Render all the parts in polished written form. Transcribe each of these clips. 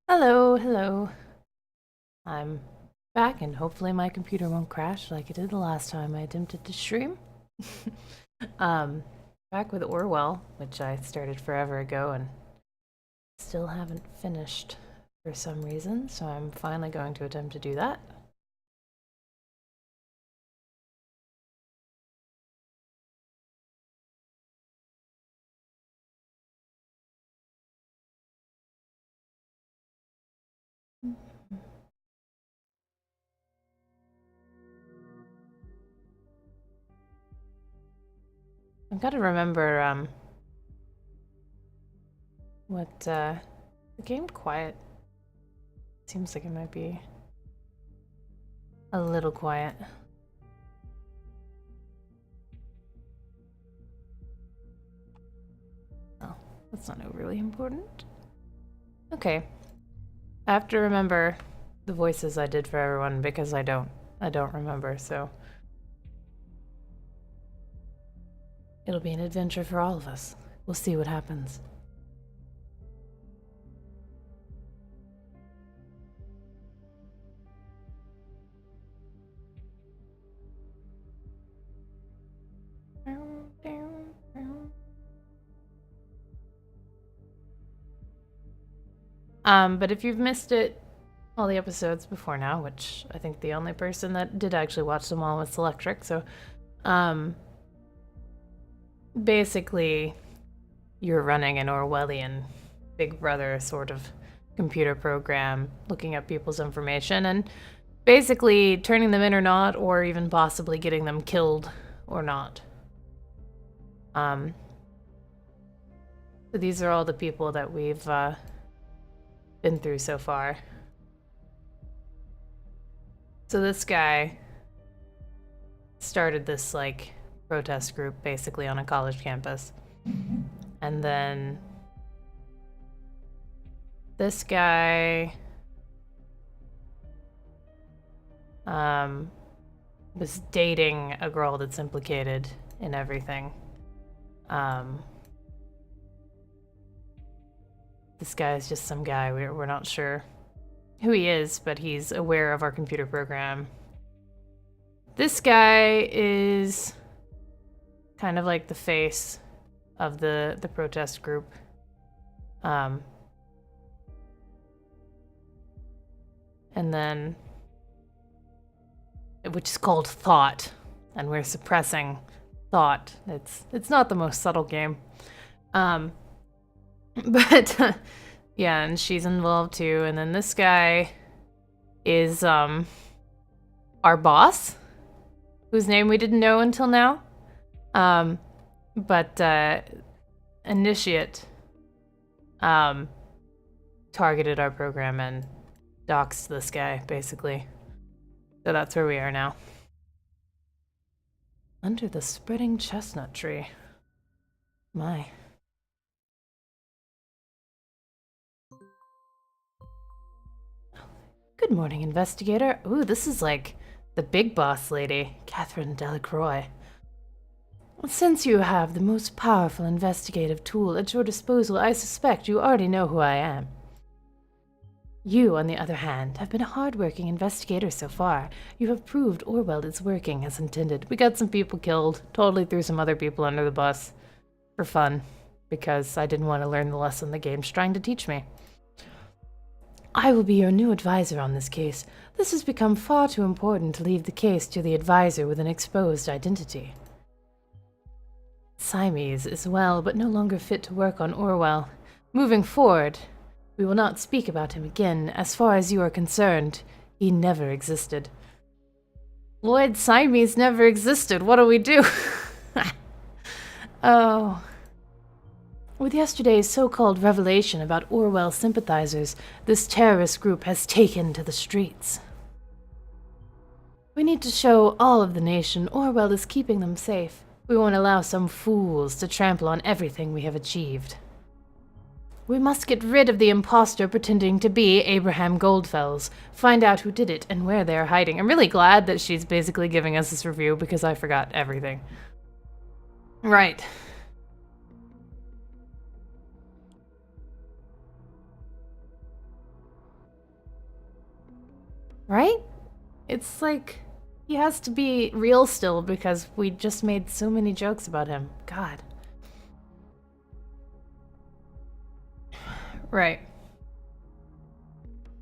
Hello, hello. I'm back and hopefully my computer won't crash like it did the last time I attempted to stream. um, Back with Orwell, which I started forever ago and still haven't finished for some reason, so I'm finally going to attempt to do that. I've got to remember what the game quiet seems like it might be a little quiet. Oh, that's not overly important. Okay. I have to remember the voices I did for everyone because I don't remember, so it'll be an adventure for all of us. We'll see what happens. But if you've missed it, all the episodes before now, which I think the only person that did actually watch them all was Electric, so um, basically you're running an Orwellian Big Brother sort of computer program, looking at people's information and basically turning them in or not, or even possibly getting them killed or not. So these are all the people that we've been through so far. So this guy started this like protest group basically on a college campus. And then this guy was dating a girl that's implicated in everything. This guy is just some guy. We're not sure who he is, but he's aware of our computer program. This guy is kind of like the face of the protest group. And then, which is called thought, and we're suppressing thought. It's not the most subtle game. But yeah, and she's involved too. And then this guy is our boss, whose name we didn't know until now. But Initiate targeted our program and doxed this guy, basically. So that's where we are now. Under the spreading chestnut tree. My. Good morning, investigator. Ooh, this is like the big boss lady, Catherine Delacroix. Since you have the most powerful investigative tool at your disposal, I suspect you already know who I am. You, on the other hand, have been a hard-working investigator so far. You have proved Orwell is working as intended. We got some people killed, totally threw some other people under the bus. For fun, because I didn't want to learn the lesson the game's trying to teach me. I will be your new advisor on this case. This has become far too important to leave the case to the advisor with an exposed identity. Siamese is well, but no longer fit to work on Orwell. Moving forward, we will not speak about him again. As far as you are concerned, he never existed. Lloyd Siamese never existed. What do we do? Oh. With yesterday's so-called revelation about Orwell sympathizers, this terrorist group has taken to the streets. We need to show all of the nation Orwell is keeping them safe. We won't allow some fools to trample on everything we have achieved. We must get rid of the imposter pretending to be Abraham Goldfells, find out who did it and where they are hiding. I'm really glad that she's basically giving us this review because I forgot everything. Right. Right? It's like he has to be real still because we just made so many jokes about him. God. Right.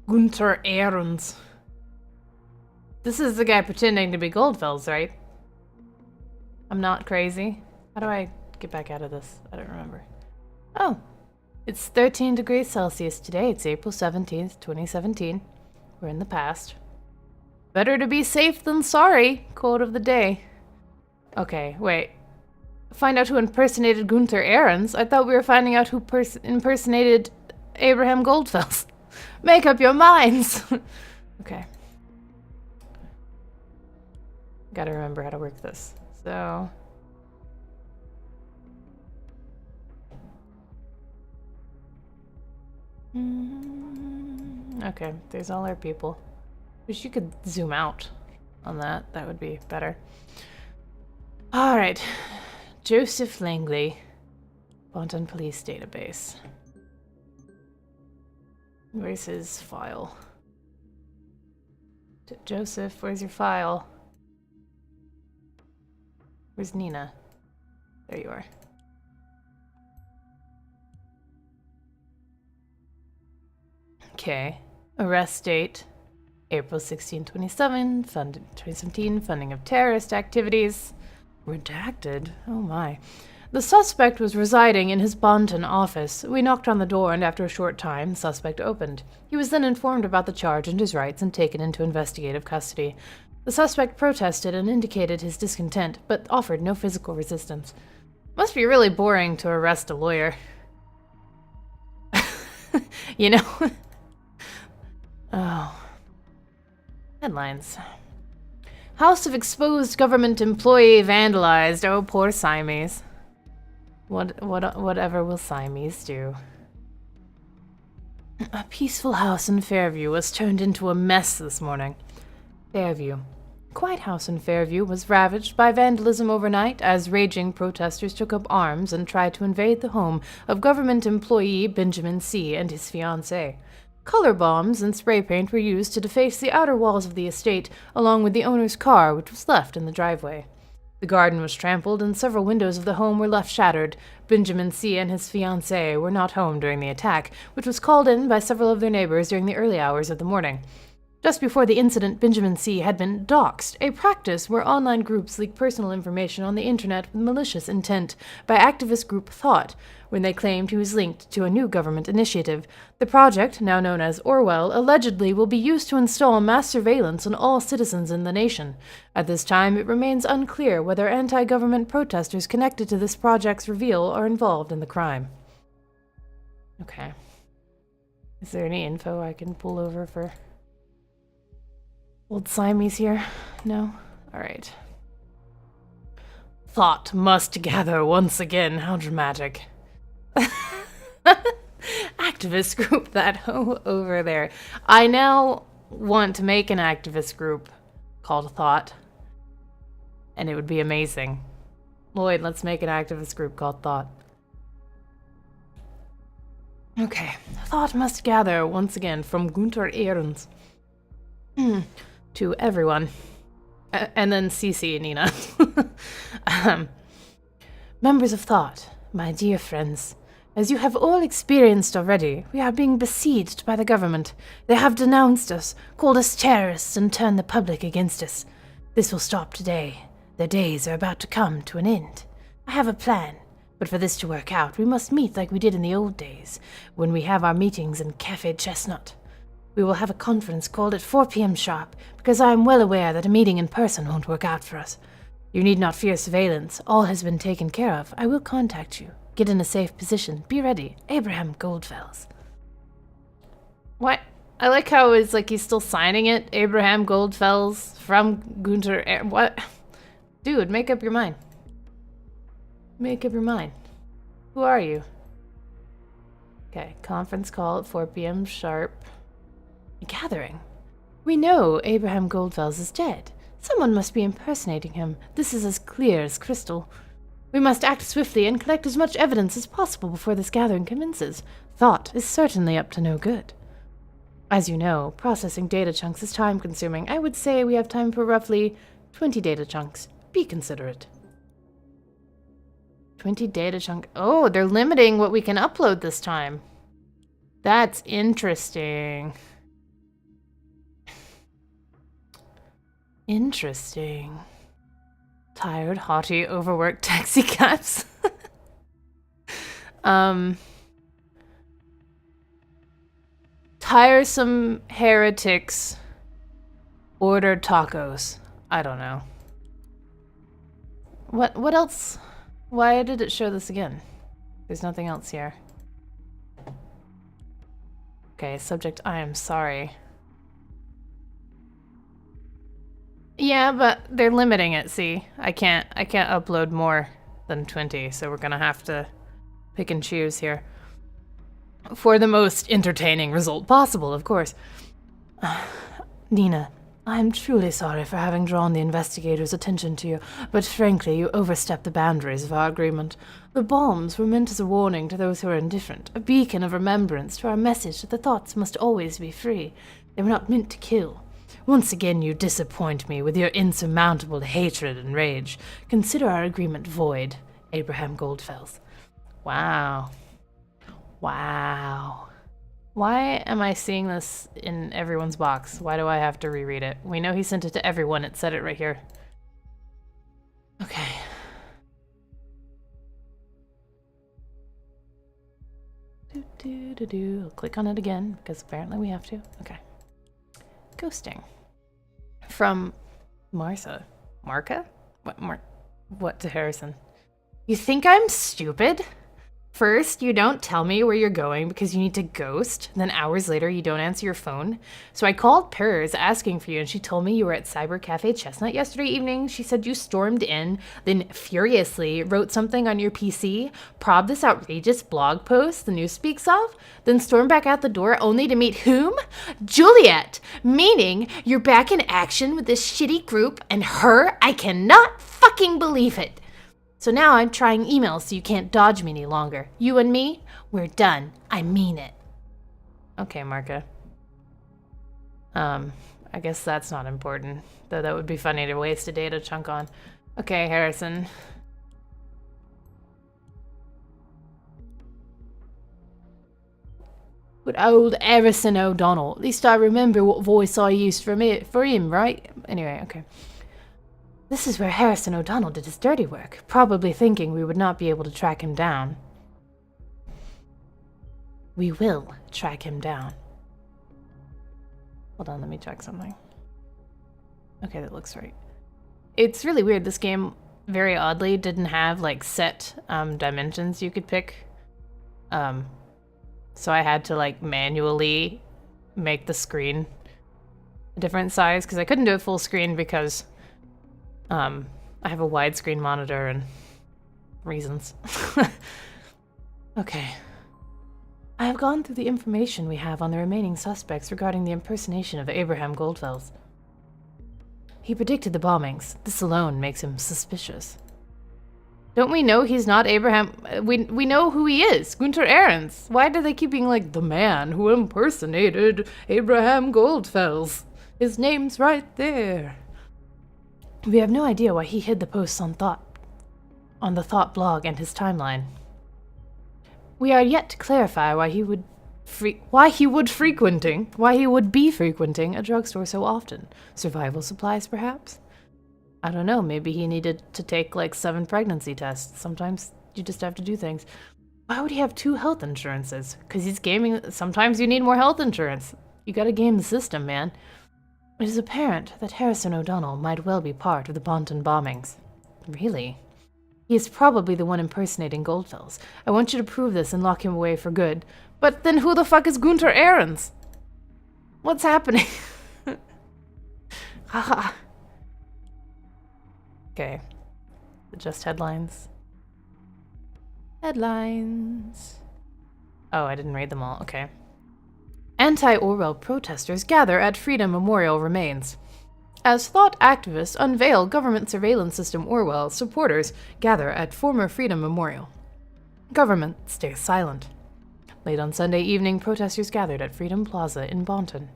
Gunther Ahrens. This is the guy pretending to be Goldfels, right? I'm not crazy. How do I get back out of this? I don't remember. Oh. It's 13 degrees Celsius today. It's April 17th, 2017. We're in the past. Better to be safe than sorry, quote of the day. Okay, wait. Find out who impersonated Gunther Ahrens? I thought we were finding out who impersonated Abraham Goldfels. Make up your minds! Okay. Gotta remember how to work this. So... Okay, there's all our people. Wish you could zoom out on that. That would be better. Alright. Joseph Langley. Bonton Police Database. Where's his file? Joseph, where's your file? Where's Nina? There you are. Okay. Arrest date, April 16, 2017, funding of terrorist activities. Redacted? Oh my. The suspect was residing in his Bonton office. We knocked on the door, and after a short time, the suspect opened. He was then informed about the charge and his rights and taken into investigative custody. The suspect protested and indicated his discontent, but offered no physical resistance. Must be really boring to arrest a lawyer. You know? Oh. Headlines. House of exposed government employee vandalized. Oh, poor Siamese. Whatever will Siamese do? A peaceful house in Fairview was turned into a mess this morning. Fairview. Quiet house in Fairview was ravaged by vandalism overnight as raging protesters took up arms and tried to invade the home of government employee Benjamin C. and his fiancée. Color bombs and spray paint were used to deface the outer walls of the estate, along with the owner's car, which was left in the driveway. The garden was trampled, and several windows of the home were left shattered. Benjamin C. and his fiancée were not home during the attack, which was called in by several of their neighbors during the early hours of the morning. Just before the incident, Benjamin C. had been doxxed, a practice where online groups leak personal information on the internet with malicious intent, by activist group Thought, when they claimed he was linked to a new government initiative. The project, now known as Orwell, allegedly will be used to install mass surveillance on all citizens in the nation. At this time, it remains unclear whether anti-government protesters connected to this project's reveal are involved in the crime. Okay. Is there any info I can pull over for old Siamese here? No? Alright. Thought must gather once again. How dramatic. Activist group that over there. I now want to make an activist group called Thought. And it would be amazing. Lloyd, let's make an activist group called Thought. Okay. Thought must gather once again from Gunther Ahrens. To everyone. And then CC Nina. Members of Thought, my dear friends, as you have all experienced already, we are being besieged by the government. They have denounced us, called us terrorists, and turned the public against us. This will stop today. Their days are about to come to an end. I have a plan, but for this to work out, we must meet like we did in the old days, when we have our meetings in Café Chestnut. We will have a conference called at 4 p.m. sharp, because I am well aware that a meeting in person won't work out for us. You need not fear surveillance. All has been taken care of. I will contact you. Get in a safe position. Be ready. Abraham Goldfels. What? I like how it's like he's still signing it. Abraham Goldfels from Gunther. What? Dude, make up your mind. Make up your mind. Who are you? Okay, conference call at 4 p.m. sharp. A gathering. We know Abraham Goldfels is dead. Someone must be impersonating him. This is as clear as crystal. We must act swiftly and collect as much evidence as possible before this gathering commences. Thought is certainly up to no good. As you know, processing data chunks is time-consuming. I would say we have time for roughly 20 data chunks. Be considerate. 20 data chunk. Oh, they're limiting what we can upload this time. That's interesting. Interesting. Tired, haughty, overworked taxi cabs. Tiresome heretics ordered tacos. I don't know. What else? Why did it show this again? There's nothing else here. Okay, subject, I am sorry. Yeah, but they're limiting it, see? I can't upload more than 20, so we're gonna have to pick and choose here. For the most entertaining result possible, of course. Nina, I am truly sorry for having drawn the investigators' attention to you, but frankly, you overstepped the boundaries of our agreement. The bombs were meant as a warning to those who are indifferent, a beacon of remembrance to our message that the thoughts must always be free. They were not meant to kill. Once again, you disappoint me with your insurmountable hatred and rage. Consider our agreement void, Abraham Goldfels. Wow. Wow. Why am I seeing this in everyone's box? Why do I have to reread it? We know he sent it to everyone. It said it right here. Okay. I'll click on it again, because apparently we have to. Okay. Ghosting. From Martha. Marka? What to Harrison? You think I'm stupid? First, you don't tell me where you're going because you need to ghost. Then hours later, you don't answer your phone. So I called Pers asking for you, and she told me you were at Cyber Cafe Chestnut yesterday evening. She said you stormed in, then furiously wrote something on your PC, probbed this outrageous blog post the news speaks of, then stormed back out the door only to meet whom? Juliet! Meaning you're back in action with this shitty group and her? I cannot fucking believe it. So now I'm trying emails so you can't dodge me any longer. You and me, we're done. I mean it. Okay, Marka. I guess that's not important. Though that would be funny to waste a data chunk on. Okay, Harrison. Good old Harrison O'Donnell. At least I remember what voice I used for him, right? Anyway, okay. This is where Harrison O'Donnell did his dirty work, probably thinking we would not be able to track him down. We will track him down. Hold on, let me check something. Okay, that looks right. It's really weird. This game, very oddly, didn't have, like, set dimensions you could pick. So I had to, like, manually make the screen a different size, because I couldn't do it full screen because I have a widescreen monitor and reasons. Okay. I have gone through the information we have on the remaining suspects regarding the impersonation of Abraham Goldfels. He predicted the bombings. This alone makes him suspicious. Don't we know he's not Abraham? We know who he is. Gunter Ahrens. Why do they keep being like, the man who impersonated Abraham Goldfels? His name's right there. We have no idea why he hid the posts on the Thought blog and his timeline. We are yet to clarify why he would be frequenting a drugstore so often. Survival supplies, perhaps? I don't know, maybe he needed to take like 7 pregnancy tests. Sometimes you just have to do things. Why would he have 2 health insurances? Because he's gaming. Sometimes you need more health insurance. You gotta game the system, man. It is apparent that Harrison O'Donnell might well be part of the Bonton bombings. Really? He is probably the one impersonating Goldfels. I want you to prove this and lock him away for good. But then who the fuck is Gunter Ahrens? What's happening? Haha. Okay. Just headlines. Headlines. Oh, I didn't read them all. Okay. Anti-Orwell protesters gather at Freedom Memorial remains. As thought activists unveil government surveillance system Orwell, supporters gather at former Freedom Memorial. Government stays silent. Late on Sunday evening, protesters gathered at Freedom Plaza in Bonton.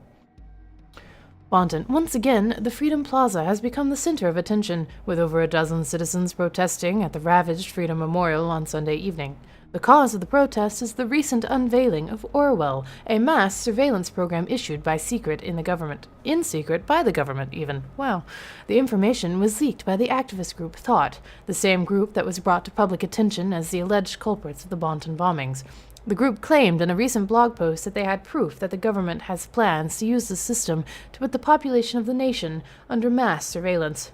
Once again, the Freedom Plaza has become the center of attention, with over a dozen citizens protesting at the ravaged Freedom Memorial on Sunday evening. The cause of the protest is the recent unveiling of Orwell, a mass surveillance program issued by secret in secret by the government even. Wow. The information was leaked by the activist group Thought, the same group that was brought to public attention as the alleged culprits of the Bonton bombings. The group claimed in a recent blog post that they had proof that the government has plans to use the system to put the population of the nation under mass surveillance.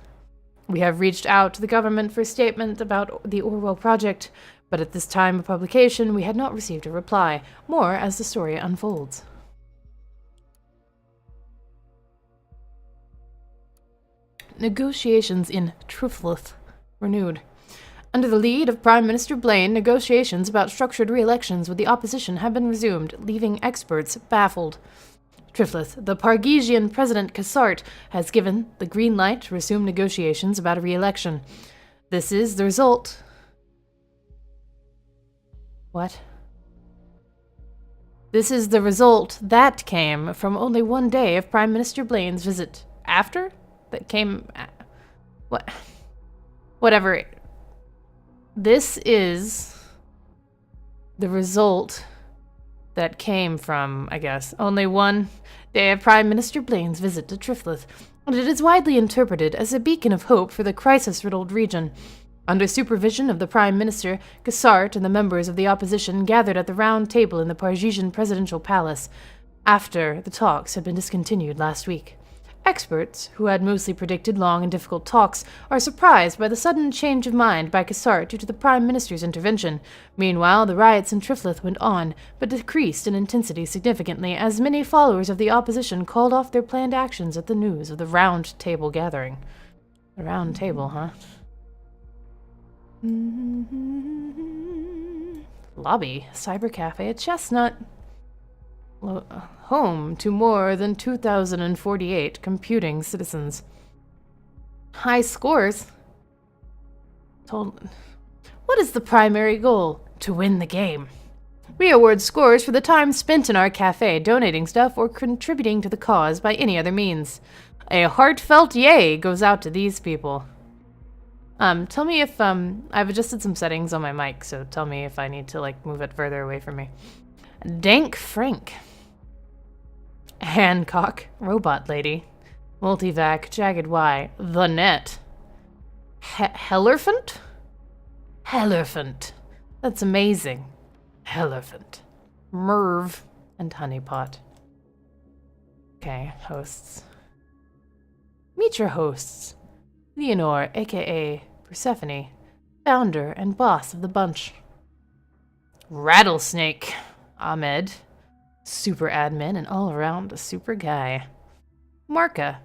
We have reached out to the government for a statement about the Orwell project, but at this time of publication we had not received a reply. More as the story unfolds. Negotiations in Trufleth renewed. Under the lead of Prime Minister Blaine, negotiations about structured re-elections with the opposition have been resumed, leaving experts baffled. Trifleth, the Pargesian President Cassart, has given the green light to resume negotiations about a re-election. This is the result... What? This is the result that came from only one day of Prime Minister Blaine's visit. After? That came... What? Whatever... This is the result that came from, I guess, only one day of Prime Minister Blaine's visit to Trifleth, and it is widely interpreted as a beacon of hope for the crisis-riddled region. Under supervision of the Prime Minister, Cassart and the members of the opposition gathered at the round table in the Pargesian presidential palace after the talks had been discontinued last week. Experts, who had mostly predicted long and difficult talks, are surprised by the sudden change of mind by Cassart due to the Prime Minister's intervention. Meanwhile, the riots in Trifleth went on, but decreased in intensity significantly as many followers of the opposition called off their planned actions at the news of the round table gathering. The round table, huh? Lobby, cyber cafe at Chestnut. Home to more than 2,048 computing citizens. High scores. What is the primary goal? To win the game. We award scores for the time spent in our cafe, donating stuff or contributing to the cause by any other means. A heartfelt yay goes out to these people. Tell me if, I've adjusted some settings on my mic, so tell me if I need to, move it further away from me. Dank Frank. Hancock, Robot Lady. Multivac, Jagged Y, The Net. Hellerfant? Hellerfant. That's amazing. Hellerfant. Merv and Honeypot. Okay, hosts. Meet your hosts. Leonore, aka Persephone, founder and boss of the bunch. Rattlesnake, Ahmed, super admin and all around a super guy. Marka,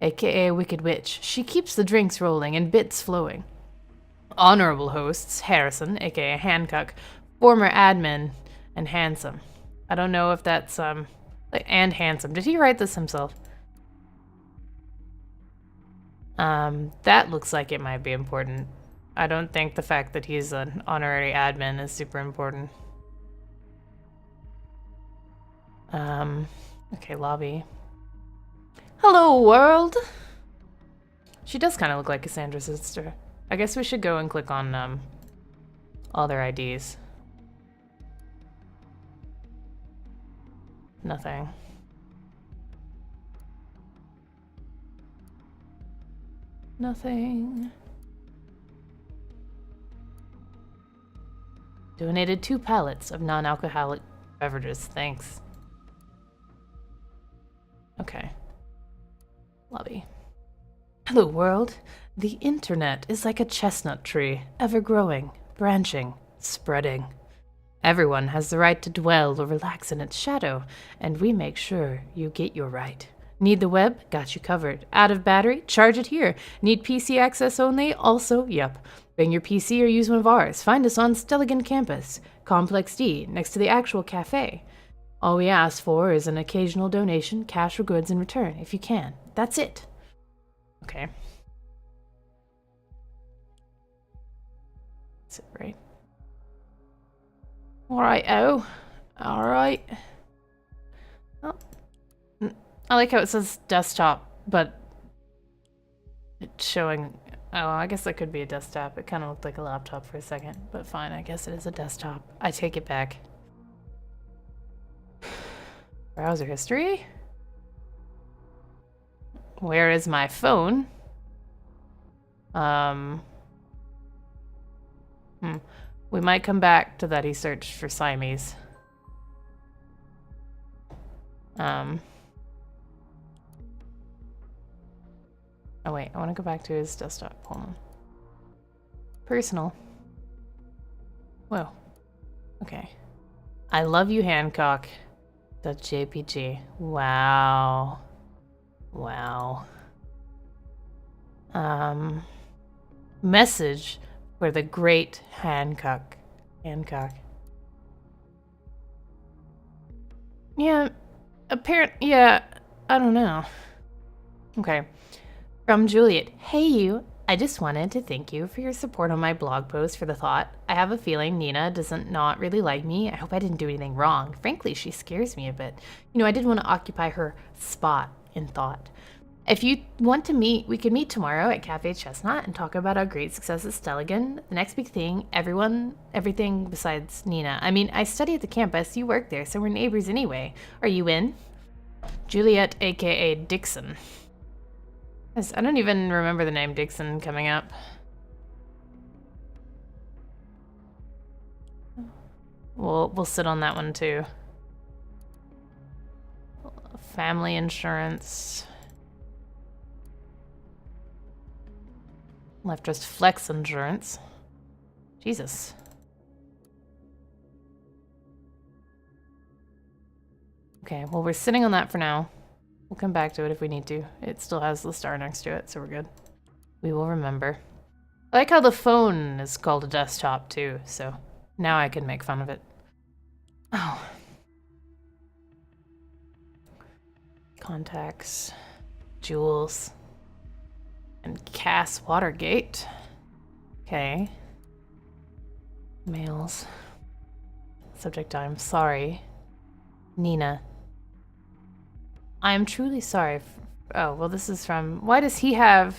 aka Wicked Witch, she keeps the drinks rolling and bits flowing. Honorable hosts, Harrison, aka Hancock, former admin, and Handsome. I don't know if that's, and Handsome. Did he write this himself? That looks like it might be important. I don't think the fact that he's an honorary admin is super important. Okay, lobby. Hello, world! She does kind of look like Cassandra's sister. I guess we should go and click on, all their IDs. Nothing. Nothing. Donated 2 pallets of non-alcoholic beverages. Thanks. Okay. Lobby. Hello, world. The internet is like a chestnut tree, ever-growing, branching, spreading. Everyone has the right to dwell or relax in its shadow, and we make sure you get your right. Need the web? Got you covered. Out of battery? Charge it here. Need PC access only? Also, yep. Bring your PC or use one of ours. Find us on Stelligan campus, Complex D, next to the actual cafe. All we ask for is an occasional donation, cash or goods in return, if you can. That's it. Okay. That's it, right? Alright, oh. Alright. Oh. I like how it says desktop, but it's showing... Oh, I guess that could be a desktop. It kind of looked like a laptop for a second, but fine, I guess it is a desktop. I take it back. Browser history? Where is my phone? We might come back to that he searched for Siamese. Oh wait, I want to go back to his desktop. Hold on. Personal. Whoa. Okay. I love you, Hancock. .jpg. Wow. Wow. Message for the great Hancock. Hancock. Yeah, yeah, I don't know. Okay. From Juliet. Hey you, I just wanted to thank you for your support on my blog post for the thought. I have a feeling Nina doesn't not really like me. I hope I didn't do anything wrong. Frankly, she scares me a bit. You know, I did want to occupy her spot in thought. If you want to meet, we could meet tomorrow at Cafe Chestnut and talk about our great success at Stelligan. The next big thing, everything besides Nina. I mean, I study at the campus, you work there, so we're neighbors anyway. Are you in? Juliet, aka Dixon. I don't even remember the name Dixon coming up. We'll sit on that one too. Family insurance. Left just flex insurance. Jesus. Okay, well we're sitting on that for now. We'll come back to it if we need to. It still has the star next to it, so we're good. We will remember. I like how the phone is called a desktop too, so now I can make fun of it. Oh. Contacts. Jules. And Cass Watergate. Okay. Mails. Subject I'm sorry. Nina. I am truly sorry. Oh, well this is from... Why does he have...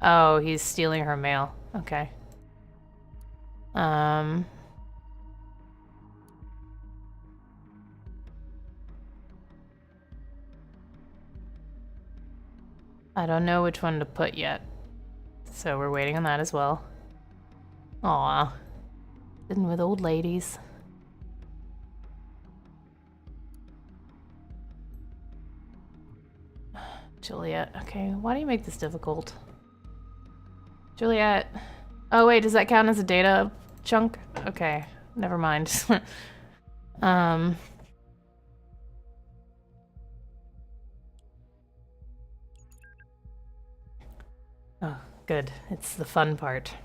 Oh, he's stealing her mail. Okay. I don't know which one to put yet. So we're waiting on that as well. Aw. Sitting with old ladies. Juliet. Okay, why do you make this difficult? Juliet. Oh wait, does that count as a data chunk? Okay, never mind. Oh, good. It's the fun part.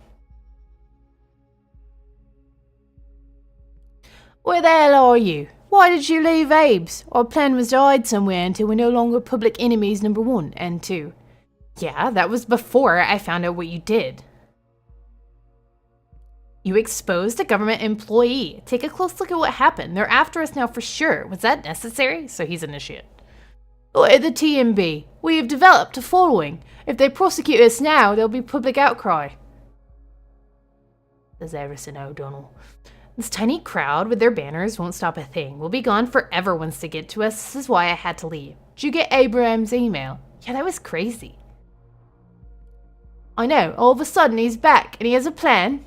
Where the hell are you? Why did you leave Abe's? Our plan was to hide somewhere until we're no longer public enemies #1 and 2. Yeah, that was before I found out what you did. You exposed a government employee. Take a close look at what happened. They're after us now for sure. Was that necessary? So he's initiate. Look at the TMB. We have developed a following. If they prosecute us now, there'll be public outcry. Says Everson O'Donnell. This tiny crowd with their banners won't stop a thing. We'll be gone forever once they get to us. This is why I had to leave. Did you get Abraham's email? Yeah, that was crazy. I know. All of a sudden he's back and he has a plan.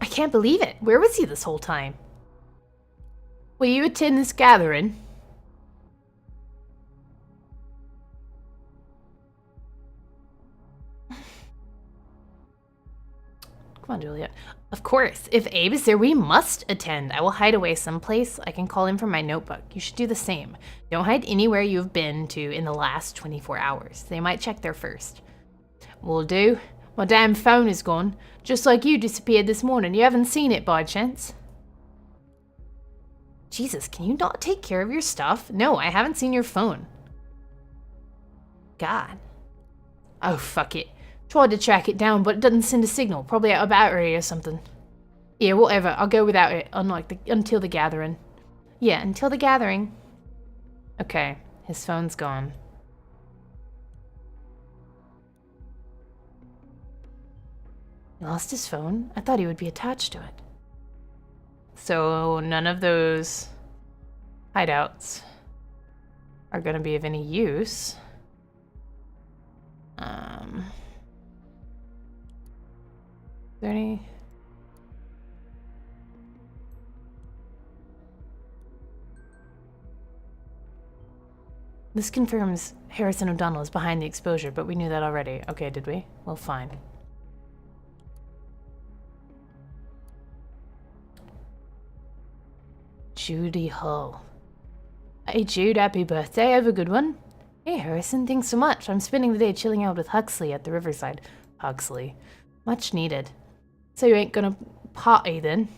I can't believe it. Where was he this whole time? Will you attend this gathering? Come on, Juliet. Of course. If Abe is there, we must attend. I will hide away someplace. I can call him from my notebook. You should do the same. Don't hide anywhere you've been to in the last 24 hours. They might check there first. Will do. My damn phone is gone. Just like you disappeared this morning. You haven't seen it by chance? Jesus, can you not take care of your stuff? No, I haven't seen your phone. God. Oh, fuck it. Tried to track it down, but it doesn't send a signal. Probably out of battery or something. Yeah, whatever. I'll go without it. Until the gathering. Yeah, until the gathering. Okay, his phone's gone. He lost his phone? I thought he would be attached to it. So none of those hideouts are going to be of any use. Is there any... This confirms Harrison O'Donnell is behind the exposure, but we knew that already. Okay, did we? Well, fine. Judy Hull. Hey Jude, happy birthday. Have a good one. Hey Harrison, thanks so much. I'm spending the day chilling out with Huxley at the riverside. Huxley. Much needed. So you ain't gonna party then?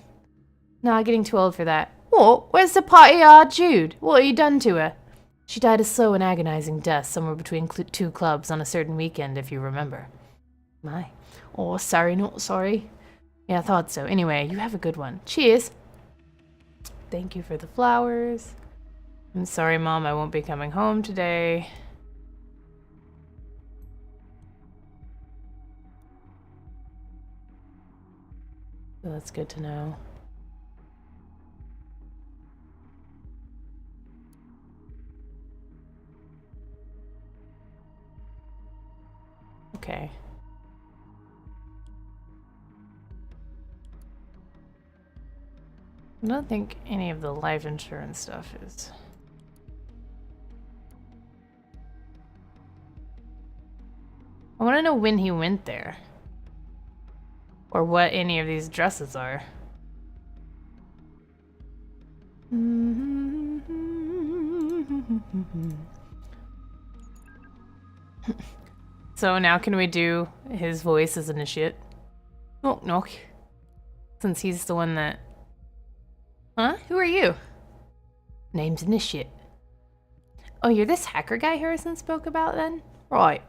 Nah, getting too old for that. What? Where's the party, Jude? What have you done to her? She died a slow and agonizing death somewhere between two clubs on a certain weekend, if you remember. My. Oh, sorry, not sorry. Yeah, I thought so. Anyway, you have a good one. Cheers. Thank you for the flowers. I'm sorry, Mom, I won't be coming home today. So that's good to know. Okay. I don't think any of the life insurance stuff is... I want to know when he went there. Or what any of these dresses are. So now can we do his voice as initiate? Knock knock. Since he's the one that... Huh? Who are you? Name's Initiate. Oh, you're this hacker guy Harrison spoke about then? Right.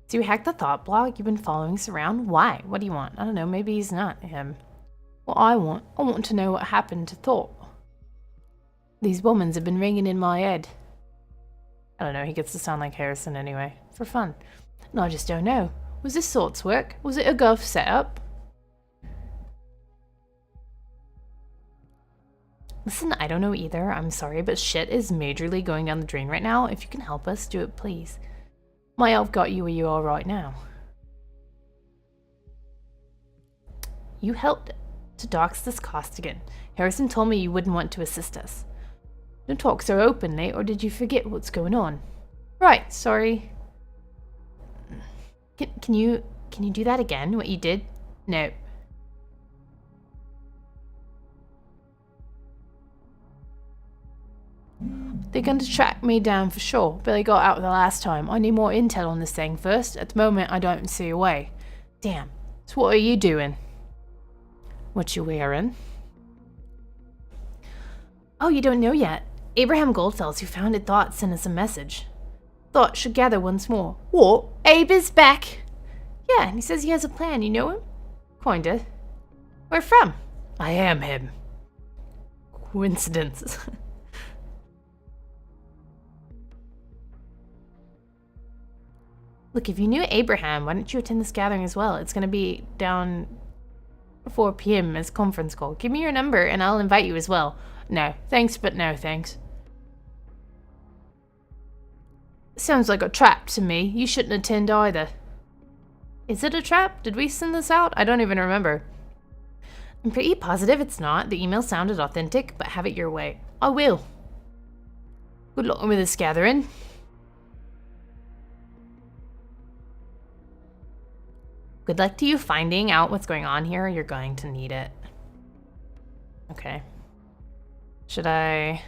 So you hacked the thought blog? You've been following us around? Why? What do you want? I don't know, maybe he's not him. What I want to know what happened to Thought. These bombings have been ringing in my head. I don't know, he gets to sound like Harrison anyway. For fun. And I just don't know. Was this Thought's work? Was it a Gov setup? Listen, I don't know either. I'm sorry, but shit is majorly going down the drain right now. If you can help us, do it, please. My elf got you where you are right now. You helped to dox this Costigan. Harrison told me you wouldn't want to assist us. Don't talk so openly, or did you forget what's going on? Right, sorry. Can you do that again, what you did? No. They're going to track me down for sure. Billy got out the last time. I need more intel on this thing first. At the moment, I don't see a way. Damn. So what are you doing? What you wearing? Oh, you don't know yet. Abraham Goldfells, who founded Thought, sent us a message. Thought should gather once more. What? Abe is back? Yeah, and he says he has a plan. You know him? Kinda. Where from? I am him. Coincidence. Look, if you knew Abraham, why don't you attend this gathering as well? It's going to be down 4 p.m. as conference call. Give me your number and I'll invite you as well. No, thanks, but no thanks. Sounds like a trap to me. You shouldn't attend either. Is it a trap? Did we send this out? I don't even remember. I'm pretty positive it's not. The email sounded authentic, but have it your way. I will. Good luck with this gathering. Good luck to you finding out what's going on here. You're going to need it. Okay. Should I...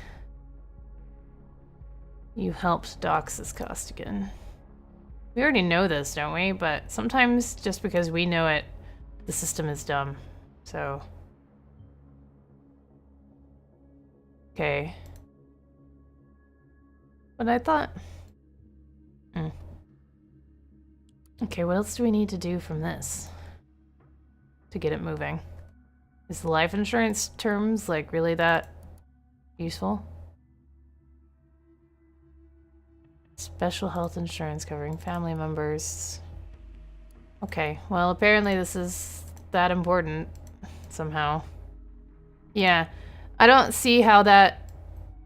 You helped dox this Costigan. We already know this, don't we? But sometimes just because we know it, the system is dumb. So... Okay. But I thought... Okay, what else do we need to do from this to get it moving? Is the life insurance terms, like, really that useful? Special health insurance covering family members. Okay, well, apparently this is that important somehow. Yeah, I don't see how that...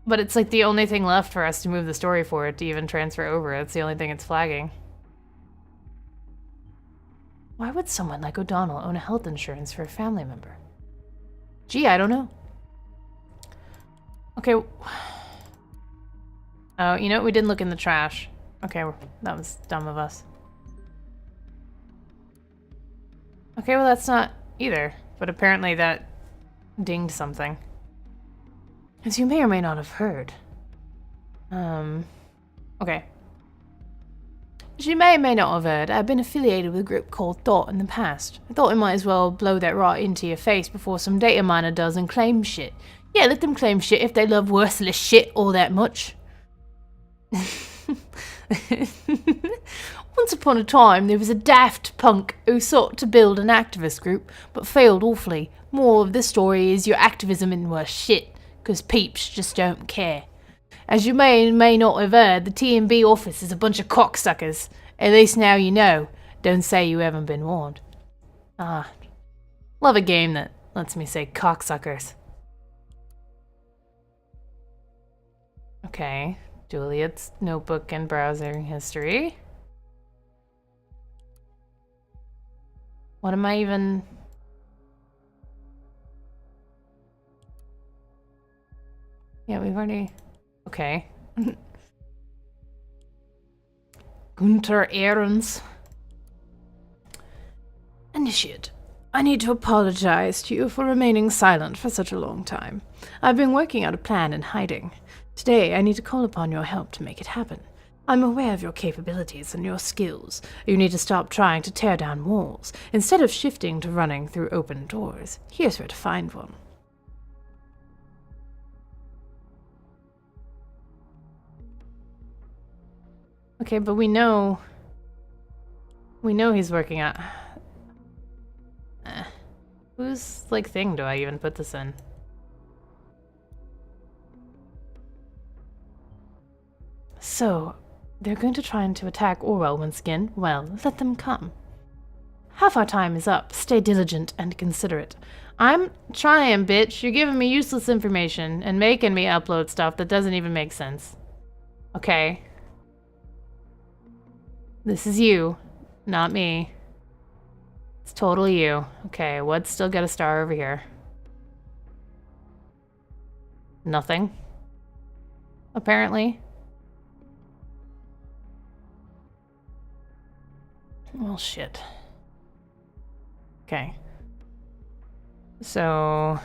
But it's like the only thing left for us to move the story forward to even transfer over. It's the only thing it's flagging. Why would someone like O'Donnell own a health insurance for a family member? Gee, I don't know. Okay. Oh, you know what? We didn't look in the trash. Okay, that was dumb of us. Okay, well that's not either. But apparently that dinged something. As you may or may not have heard. Okay. As you may or may not have heard, I've been affiliated with a group called Thought in the past. I thought I might as well blow that right into your face before some data miner does and claim shit. Yeah, let them claim shit if they love worthless shit all that much. Once upon a time, there was a daft punk who sought to build an activist group, but failed awfully. Moral of this story is your activism isn't worth shit, because peeps just don't care. As you may and may not have heard, the T&B office is a bunch of cocksuckers. At least now you know. Don't say you haven't been warned. Ah, love a game that lets me say cocksuckers. Okay, Juliet's notebook and browsing history. What am I even... Yeah, we've already... Okay. Gunter Ahrens. Initiate. I need to apologize to you for remaining silent for such a long time. I've been working out a plan in hiding. Today, I need to call upon your help to make it happen. I'm aware of your capabilities and your skills. You need to stop trying to tear down walls. Instead of shifting to running through open doors, here's where to find one. Okay, but we know he's working at... Whose, like, thing do I even put this in? So, they're going to try to attack Orwell once again? Well, let them come. Half our time is up. Stay diligent and considerate. I'm trying, bitch. You're giving me useless information and making me upload stuff that doesn't even make sense. Okay. This is you, not me. It's totally you. Okay, what's still got a star over here? Nothing. Apparently. Well, shit. Okay. So...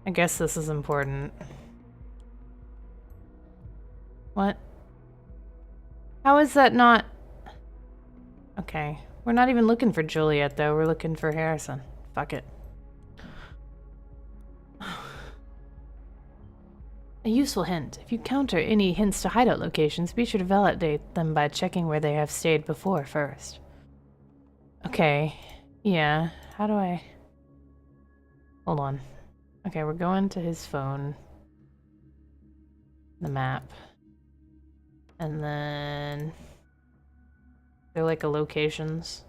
I guess this is important. What? How is that not... Okay. We're not even looking for Juliet, though. We're looking for Harrison. Fuck it. A useful hint. If you counter any hints to hideout locations, be sure to validate them by checking where they have stayed before first. Okay. Yeah. How do I... Hold on. Okay, we're going to his phone. The map. And then... They're like a locations.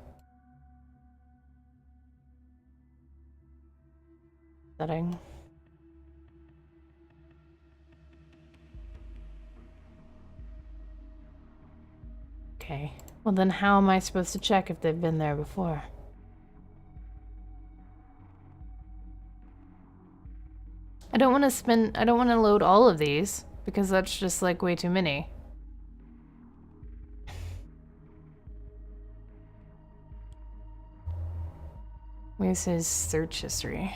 Setting. Okay. Well then how am I supposed to check if they've been there before? I don't want to load all of these because that's just like way too many. Where's his search history?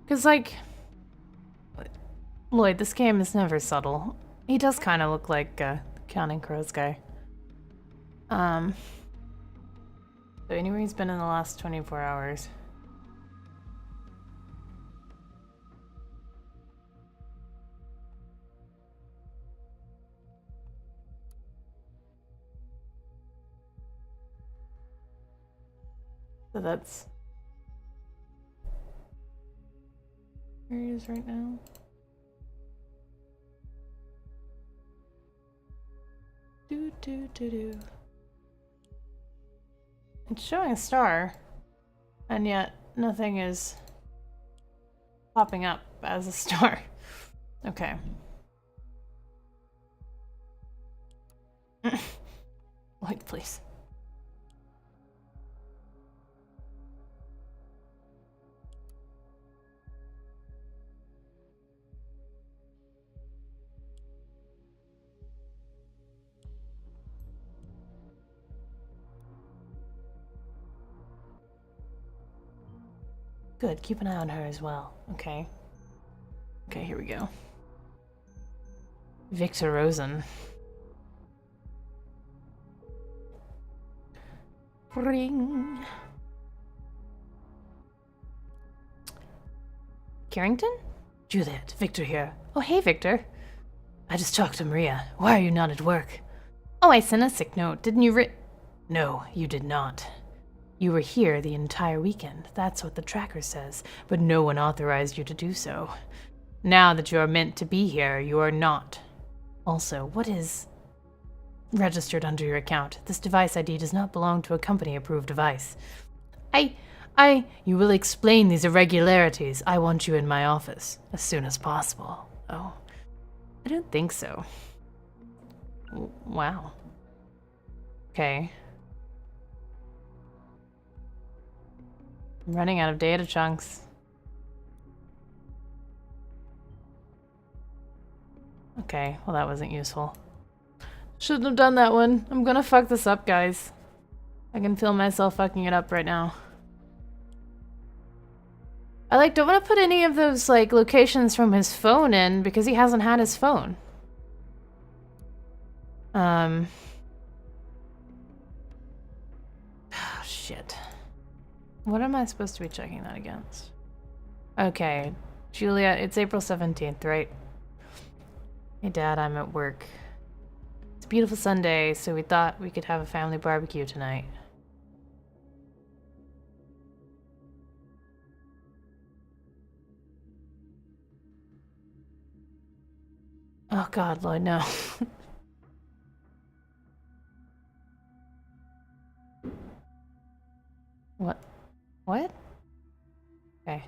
Because, like... Lloyd, this game is never subtle. He does kind of look like Counting Crows guy. So anywhere he's been in the last 24 hours. So that's where he is right now. Do. It's showing a star, and yet nothing is popping up as a star. Okay. Wait, please. Good, keep an eye on her as well. Okay. Okay, here we go. Victor Rosen. Ring. Carrington? Juliet, Victor here. Oh, hey, Victor. I just talked to Maria. Why are you not at work? Oh, I sent a sick note. Didn't you No, you did not. You were here the entire weekend. That's what the tracker says, but no one authorized you to do so. Now that you are meant to be here, you are not. Also, what is registered under your account? This device ID does not belong to a company-approved device. You will explain these irregularities. I want you in my office as soon as possible. Oh, I don't think so. Wow. Okay. I'm running out of data chunks. Okay, well that wasn't useful. Shouldn't have done that one. I'm gonna fuck this up, guys. I can feel myself fucking it up right now. I don't want to put any of those locations from his phone in because he hasn't had his phone. Oh, shit. What am I supposed to be checking that against? Okay, Julia, it's April 17th, right? Hey, Dad, I'm at work. It's a beautiful Sunday, so we thought we could have a family barbecue tonight. Oh God, Lloyd, no. What? What? Okay.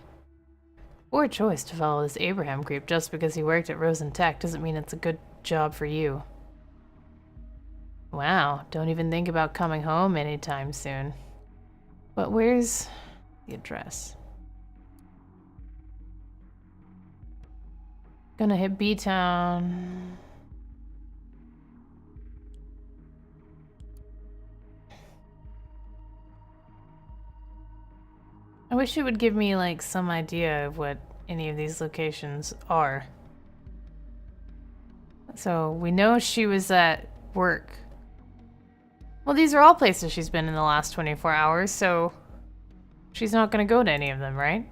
Poor choice to follow this Abraham creep just because he worked at Rosen Tech doesn't mean it's a good job for you. Wow, don't even think about coming home anytime soon. But where's the address? Gonna hit B-Town. I wish it would give me some idea of what any of these locations are. So we know she was at work. Well, these are all places she's been in the last 24 hours, so she's not gonna go to any of them, right?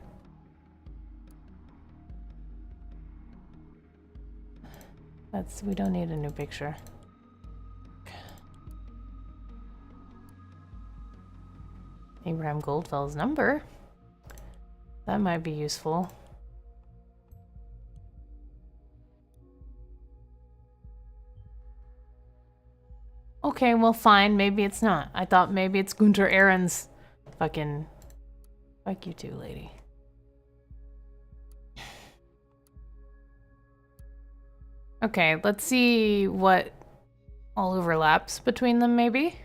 We don't need a new picture. Abraham Goldfell's number. That might be useful. Okay, well fine, maybe it's not. I thought maybe it's Gunter Aaron's fucking... Fuck you too, lady. Okay, let's see what all overlaps between them, maybe.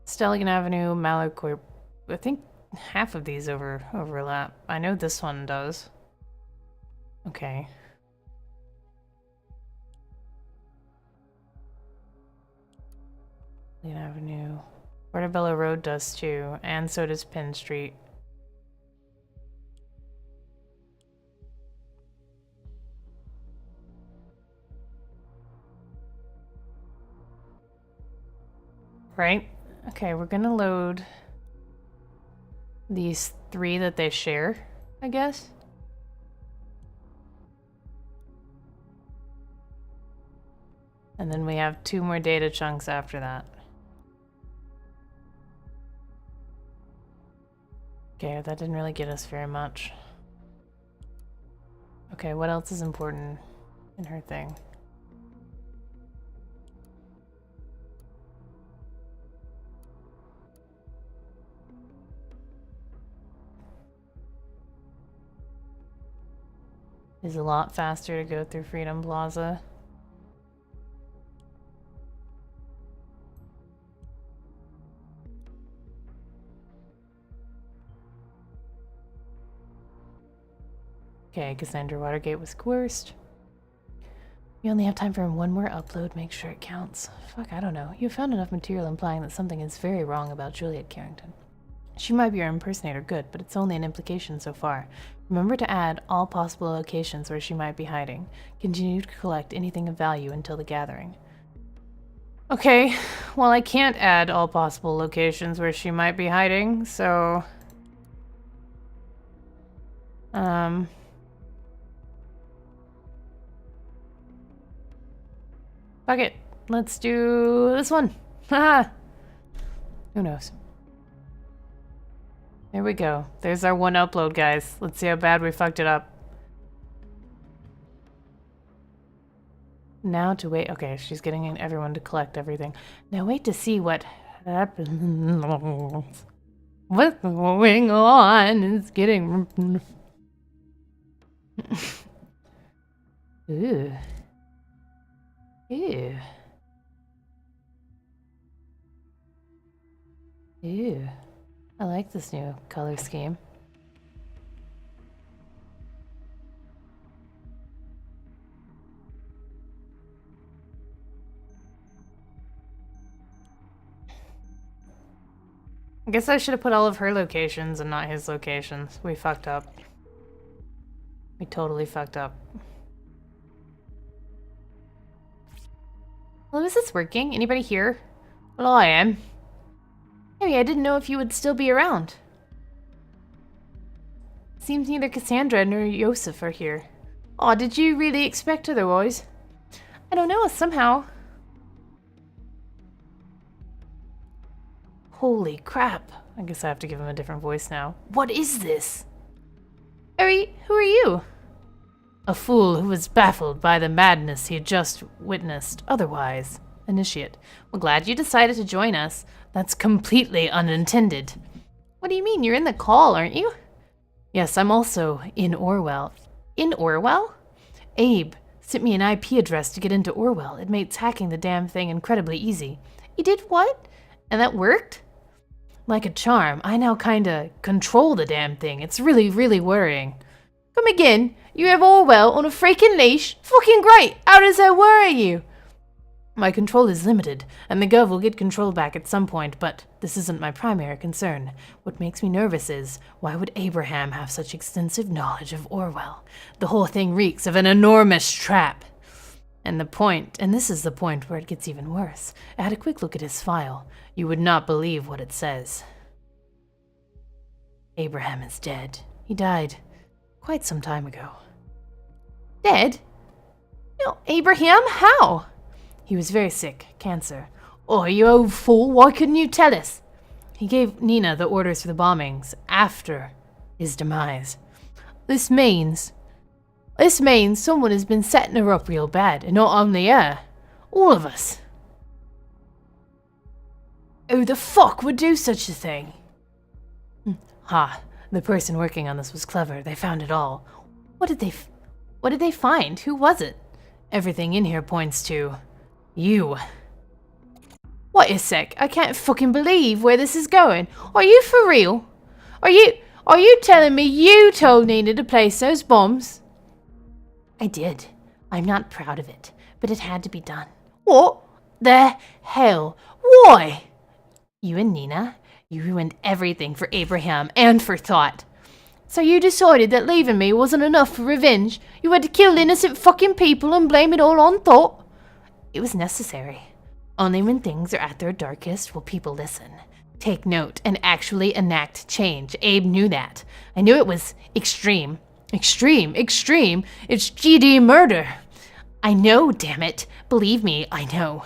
Stelligan Avenue, Mallocorp. I think half of these overlap. I know this one does. Okay. Stelligan Avenue. Portobello Road does too, and so does Penn Street. Right? Okay, we're gonna load these 3 that they share, I guess. And then we have 2 more data chunks after that. Okay, that didn't really get us very much. Okay, what else is important in her thing? It's a lot faster to go through Freedom Plaza. Okay, Cassandra Watergate was coerced. We only have time for 1 more upload, make sure it counts. Fuck, I don't know. You found enough material implying that something is very wrong about Juliet Carrington. She might be your impersonator, good, but it's only an implication so far. Remember to add all possible locations where she might be hiding. Continue to collect anything of value until the gathering. Okay, well I can't add all possible locations where she might be hiding, so... Fuck it. Let's do this one. Haha. Who knows? There we go. There's our 1 upload, guys. Let's see how bad we fucked it up. Now to wait. Okay, she's getting everyone to collect everything. Now wait to see what happens. What's going on? It's getting... Ooh. Ew. Ew. I like this new color scheme. I guess I should have put all of her locations and not his locations. We fucked up. We totally fucked up. Hello, is this working? Anybody here? Well, I am. Hey, I didn't know if you would still be around. Seems neither Cassandra nor Yosef are here. Aw, did you really expect otherwise? I don't know, somehow. Holy crap. I guess I have to give him a different voice now. What is this? Who are you? A fool who was baffled by the madness he had just witnessed. Otherwise, initiate. Well, glad you decided to join us. That's completely unintended. What do you mean? You're in the call, aren't you? Yes, I'm also in Orwell. In Orwell? Abe sent me an IP address to get into Orwell. It makes hacking the damn thing incredibly easy. You did what? And that worked? Like a charm, I now kinda control the damn thing. It's really, really worrying. Come again? You have Orwell on a freaking leash? Fucking great! How does that worry you? My control is limited, and the Gov will get control back at some point, but this isn't my primary concern. What makes me nervous is, why would Abraham have such extensive knowledge of Orwell? The whole thing reeks of an enormous trap. And this is the point where it gets even worse. I had a quick look at his file. You would not believe what it says. Abraham is dead. He died quite some time ago. Dead? No, Abraham? How? He was very sick, cancer. Oh, you old fool, why couldn't you tell us? He gave Nina the orders for the bombings after his demise. This means someone has been setting her up real bad, and not only her, all of us. Who the fuck would do such a thing? Ha, the person working on this was clever. They found it all. What did they find? Who was it? Everything in here points to you. Wait a sec, I can't fucking believe where this is going. Are you for real? Are you telling me you told Nina to place those bombs? I did. I'm not proud of it, but it had to be done. What the hell? Why? You and Nina, you ruined everything for Abraham and for Thought. So you decided that leaving me wasn't enough for revenge? You had to kill innocent fucking people and blame it all on Thought? It was necessary. Only when things are at their darkest will people listen, take note, and actually enact change. Abe knew that. I knew it was extreme. Extreme. It's GD murder. I know, damn it. Believe me, I know.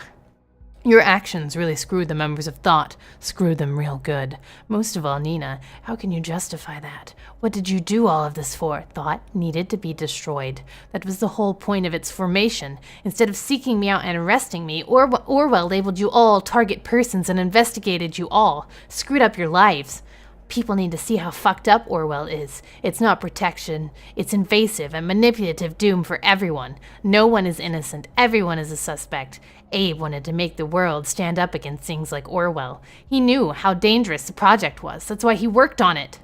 Your actions really screwed the members of Thought, screwed them real good. Most of all, Nina, how can you justify that? What did you do all of this for? Thought needed to be destroyed. That was the whole point of its formation. Instead of seeking me out and arresting me, Orwell labeled you all target persons and investigated you all, screwed up your lives. People need to see how fucked up Orwell is. It's not protection. It's invasive and manipulative doom for everyone. No one is innocent. Everyone is a suspect. Abe wanted to make the world stand up against things like Orwell. He knew how dangerous the project was. That's why he worked on it.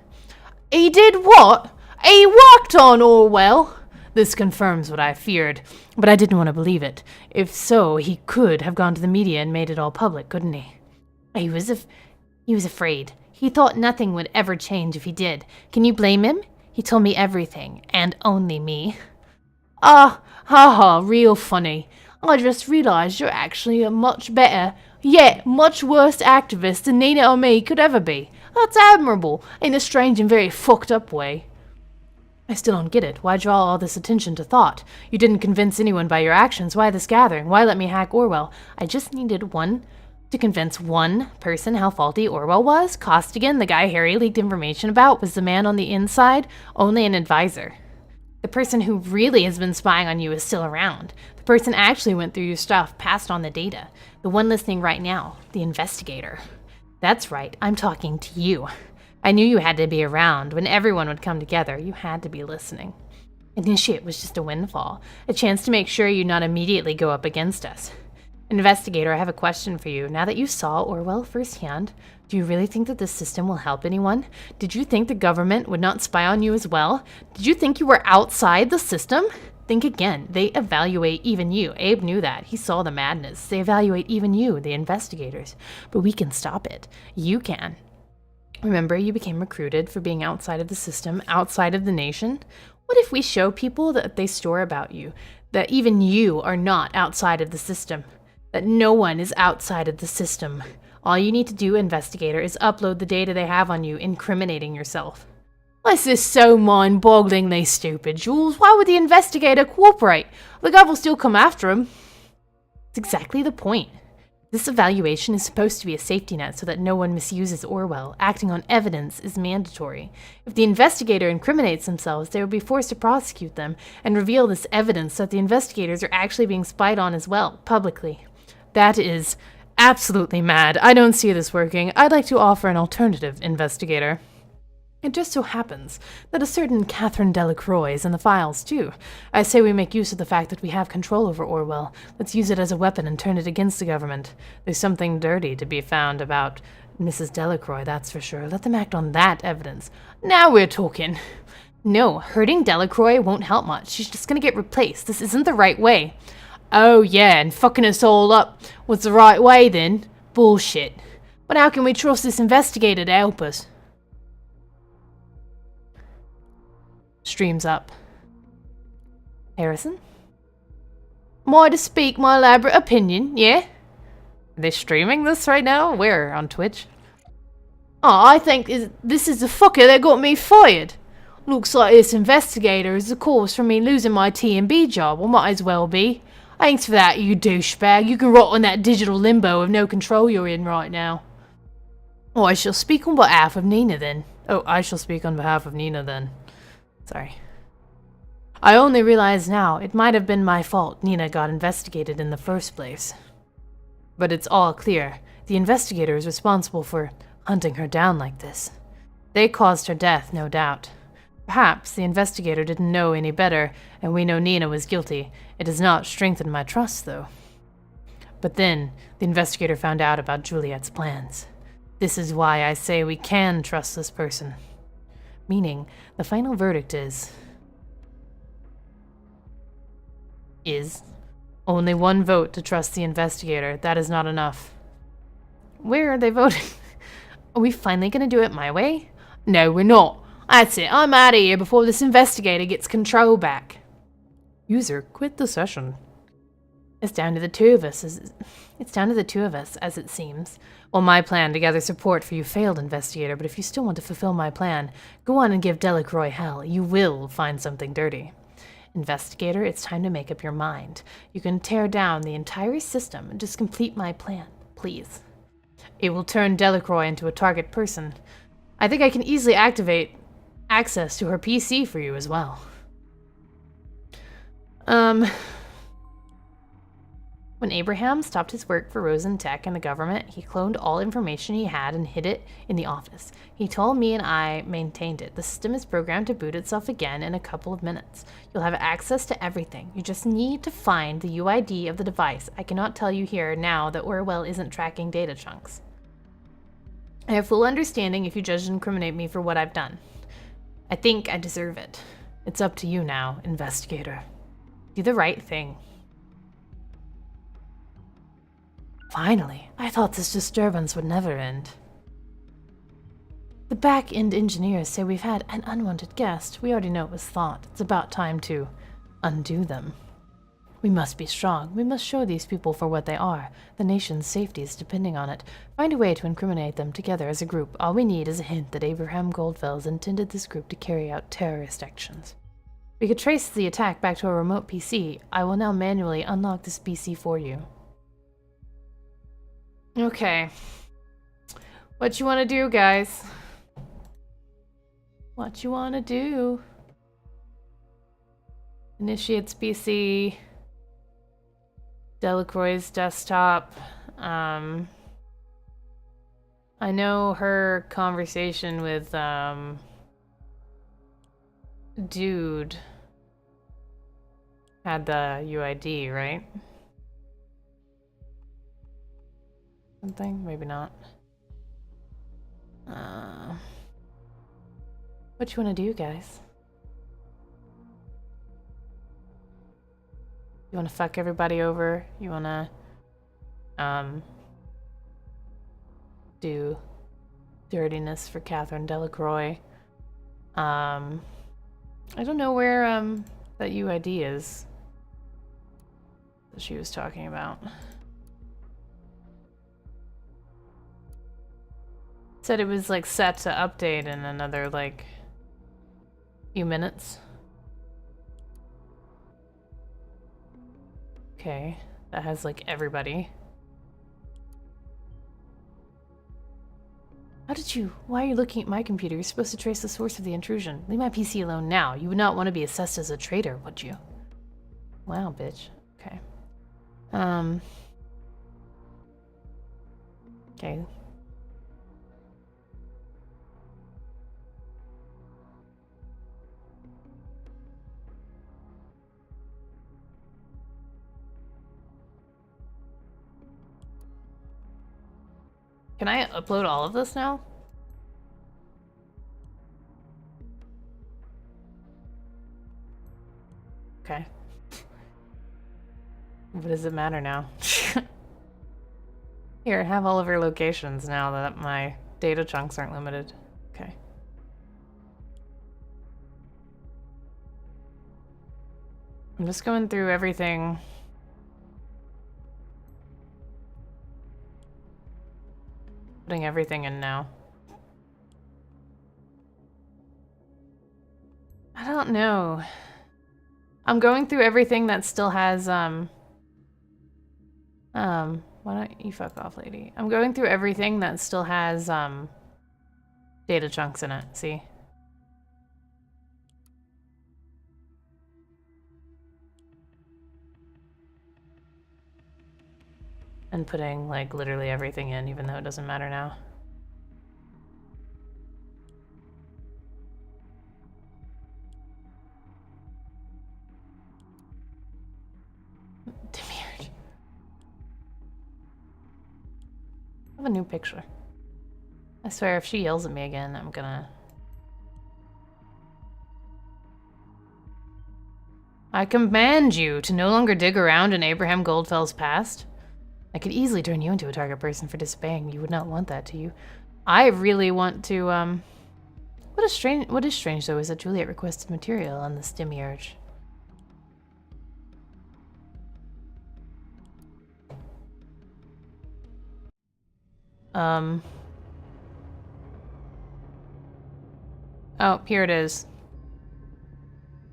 He did what? He worked on Orwell? This confirms what I feared, but I didn't want to believe it. If so, he could have gone to the media and made it all public, couldn't he? He was afraid. He thought nothing would ever change if he did. Can you blame him? He told me everything, and only me. Ah, ha, real funny. I just realized you're actually a much better, yet much worse activist than Nina or me could ever be. That's admirable, in a strange and very fucked up way. I still don't get it. Why draw all this attention to Thought? You didn't convince anyone by your actions. Why this gathering? Why let me hack Orwell? I just needed to convince one person how faulty Orwell was. Costigan, the guy Harry leaked information about, was the man on the inside, only an advisor. The person who really has been spying on you is still around. The person actually went through your stuff, passed on the data. The one listening right now, the investigator. That's right, I'm talking to you. I knew you had to be around. When everyone would come together, you had to be listening. Initiate was just a windfall, a chance to make sure you not immediately go up against us. Investigator, I have a question for you. Now that you saw Orwell firsthand, do you really think that this system will help anyone? Did you think the government would not spy on you as well? Did you think you were outside the system? Think again. They evaluate even you. Abe knew that. He saw the madness. They evaluate even you, the investigators. But we can stop it. You can. Remember, you became recruited for being outside of the system, outside of the nation? What if we show people that they store about you, that even you are not outside of the system? That no one is outside of the system. All you need to do, investigator, is upload the data they have on you, incriminating yourself. This is so mind-bogglingly stupid, Jules. Why would the investigator cooperate? The gov will still come after him. It's exactly the point. This evaluation is supposed to be a safety net so that no one misuses Orwell. Acting on evidence is mandatory. If the investigator incriminates themselves, they will be forced to prosecute them and reveal this evidence that the investigators are actually being spied on as well, publicly. That is absolutely mad. I don't see this working. I'd like to offer an alternative, investigator. It just so happens that a certain Catherine Delacroix is in the files, too. I say we make use of the fact that we have control over Orwell. Let's use it as a weapon and turn it against the government. There's something dirty to be found about Mrs. Delacroix, that's for sure. Let them act on that evidence. Now we're talking. No, hurting Delacroix won't help much. She's just gonna get replaced. This isn't the right way. Oh yeah, and fucking us all up was the right way then? Bullshit. But how can we trust this investigator to help us? Streams up. Harrison? Am I to speak my elaborate opinion, yeah? Are they streaming this right now? Where? On Twitch? Oh, I think this is the fucker that got me fired. Looks like this investigator is the cause for me losing my T&B job, or might as well be. Thanks for that, you douchebag. You can rot on that digital limbo of no control you're in right now. Oh, I shall speak on behalf of Nina then. Oh, I shall speak on behalf of Nina then. Sorry. I only realize now it might have been my fault Nina got investigated in the first place. But it's all clear. The investigator is responsible for hunting her down like this. They caused her death, no doubt. Perhaps the investigator didn't know any better, and we know Nina was guilty. It does not strengthen my trust, though. But then, the investigator found out about Juliet's plans. This is why I say we can trust this person. Meaning, the final verdict is only one vote to trust the investigator. That is not enough. Where are they voting? Are we finally gonna do it my way? No, we're not. That's it. I'm out of here before this investigator gets control back. User, quit the session. It's down to the two of us, as it seems. Well, my plan to gather support for you failed, investigator, but if you still want to fulfill my plan, go on and give Delacroix hell. You will find something dirty. Investigator, it's time to make up your mind. You can tear down the entire system and just complete my plan, please. It will turn Delacroix into a target person. I think I can easily activate access to her PC for you as well. When Abraham stopped his work for Rosen Tech and the government, he cloned all information he had and hid it in the office. He told me and I maintained it. The system is programmed to boot itself again in a couple of minutes. You'll have access to everything. You just need to find the UID of the device. I cannot tell you here now that Orwell isn't tracking data chunks. I have full understanding if you judge and incriminate me for what I've done. I think I deserve it. It's up to you now, investigator. Do the right thing. Finally, I thought this disturbance would never end. The back-end engineers say we've had an unwanted guest. We already know it was thought. It's about time to undo them. We must be strong. We must show these people for what they are. The nation's safety is depending on it. Find a way to incriminate them together as a group. All we need is a hint that Abraham Goldfels intended this group to carry out terrorist actions. We could trace the attack back to a remote PC. I will now manually unlock this PC for you. Okay. What you want to do, guys? What you want to do? Initiates PC. Delacroix's desktop. I know her conversation with, dude had the UID, right? Something? Maybe not. What you want to do, guys? You want to fuck everybody over? You want to, do dirtiness for Catherine Delacroix? I don't know where, that UID is that she was talking about. Said it was like set to update in another like few minutes. Okay, that has like everybody. Why are you looking at my computer? You're supposed to trace the source of the intrusion. Leave my PC alone now. You would not want to be assessed as a traitor, would you? Wow, bitch. Okay. Okay. Can I upload all of this now? Okay. What does it matter now? Here, I have all of your locations now that my data chunks aren't limited. Okay. I'm just going through everything. Putting everything in now. I don't know. I'm going through everything that still has, why don't you fuck off, lady? I'm going through everything that still has, data chunks in it, see? And putting, like, literally everything in, even though it doesn't matter now. Demiurge. I have a new picture. I swear, if she yells at me again, I'm gonna... I command you to no longer dig around in Abraham Goldfell's past. I could easily turn you into a target person for disobeying. You would not want that, do you? I really want to, What is strange, though, is that Juliet requested material on this Demiurge. Oh, here it is.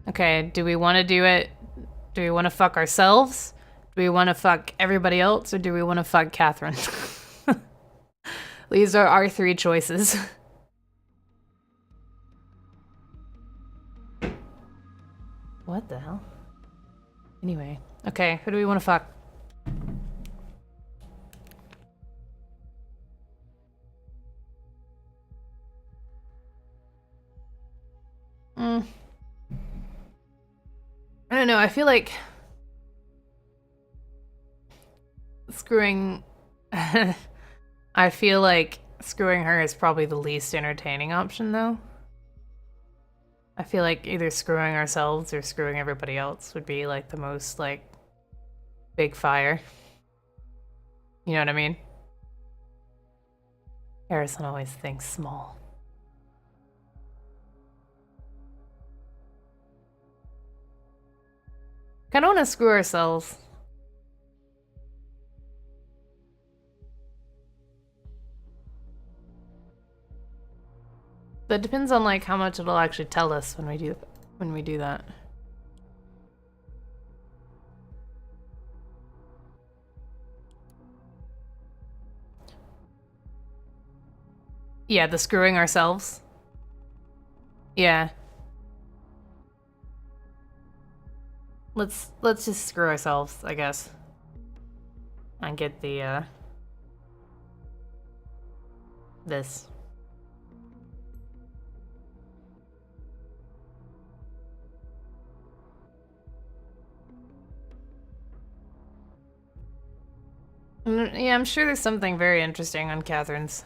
Okay, do we want to do it? Do we want to fuck ourselves? Do we want to fuck everybody else? Or do we want to fuck Catherine? These are our three choices. What the hell? Anyway, okay, who do we want to fuck? I don't know, I feel like screwing I feel like screwing her is probably the least entertaining option though. I feel like either screwing ourselves or screwing everybody else would be like the most like big fire. You know what I mean? Harrison always thinks small. Kinda wanna screw ourselves. But it depends on like how much it'll actually tell us when we do that. Yeah, the screwing ourselves. Yeah. Let's just screw ourselves, I guess. And get the this. Yeah, I'm sure there's something very interesting on Catherine's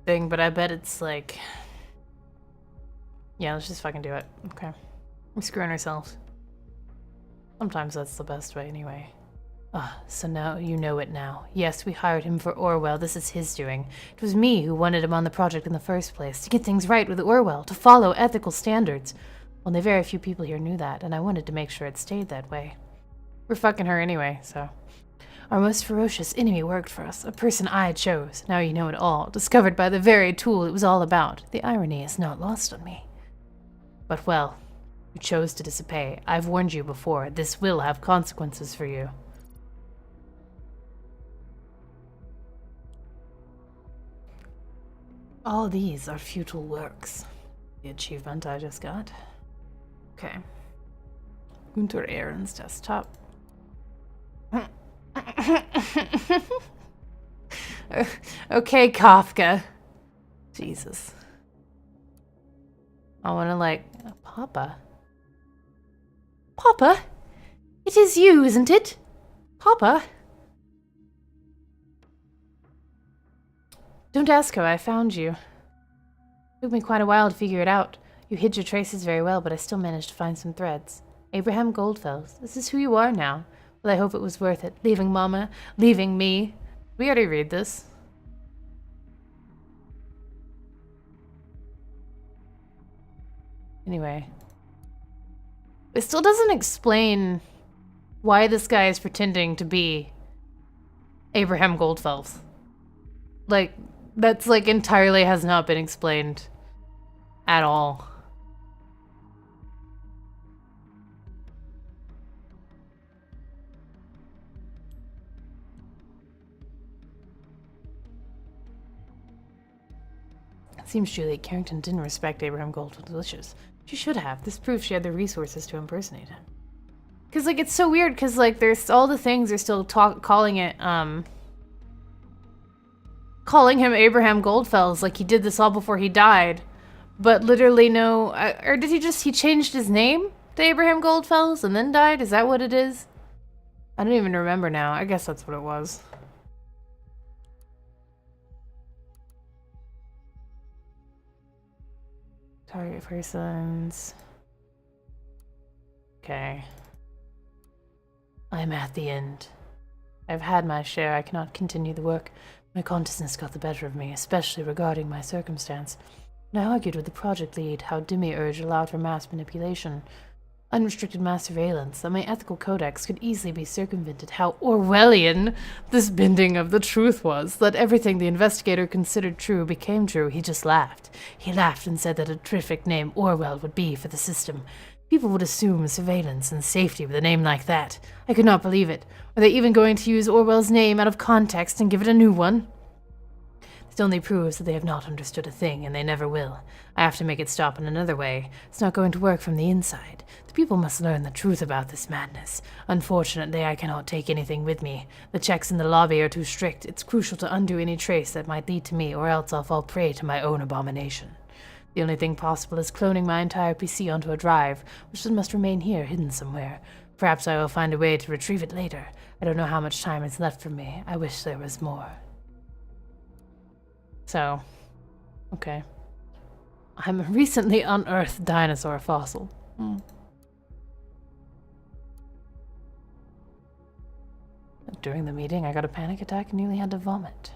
thing, but I bet it's like... Yeah, let's just fucking do it. Okay. We're screwing ourselves. Sometimes that's the best way anyway. Ah, so now you know it now. Yes, we hired him for Orwell. This is his doing. It was me who wanted him on the project in the first place, to get things right with Orwell, to follow ethical standards. Only very few people here knew that, and I wanted to make sure it stayed that way. We're fucking her anyway, so... Our most ferocious enemy worked for us, a person I chose. Now you know it all, discovered by the very tool it was all about. The irony is not lost on me. But well, you chose to disobey. I've warned you before. This will have consequences for you. All these are futile works. The achievement I just got. Okay. Gunter Aaron's desktop. Okay, Kafka. Jesus. I want to like... Papa? Papa? It is you, isn't it? Papa? Don't ask her, I found you. It took me quite a while to figure it out. You hid your traces very well, but I still managed to find some threads. Abraham Goldfels, this is who you are now. Well, I hope it was worth it. Leaving Mama, leaving me. We already read this. Anyway. It still doesn't explain why this guy is pretending to be Abraham Goldfels. Like, that's like entirely has not been explained at all. It seems Juliet Carrington didn't respect Abraham Goldfels. She should have. This proves she had the resources to impersonate him. Because, like, it's so weird, because, like, there's all the things are still calling it, calling him Abraham Goldfels, like he did this all before he died. But literally no, or did he changed his name to Abraham Goldfels and then died? Is that what it is? I don't even remember now. I guess that's what it was. Target persons. Okay. I'm at the end. I've had my share. I cannot continue the work. My consciousness got the better of me, especially regarding my circumstance. And I argued with the project lead how demiurge allowed for mass manipulation. unrestricted mass surveillance, that my ethical codex could easily be circumvented. How Orwellian this bending of the truth was, that everything the investigator considered true became true. He just laughed. He laughed and said that a terrific name Orwell would be for the system. People would assume surveillance and safety with a name like that. I could not believe it. Are they even going to use Orwell's name out of context and give it a new one? This only proves that they have not understood a thing, and they never will. I have to make it stop in another way. It's not going to work from the inside. The people must learn the truth about this madness. Unfortunately, I cannot take anything with me. The checks in the lobby are too strict. It's crucial to undo any trace that might lead to me, or else I'll fall prey to my own abomination. The only thing possible is cloning my entire PC onto a drive, which must remain here, hidden somewhere. Perhaps I will find a way to retrieve it later. I don't know how much time is left for me. I wish there was more. So, okay. I'm a recently unearthed dinosaur fossil. During the meeting, I got a panic attack and nearly had to vomit.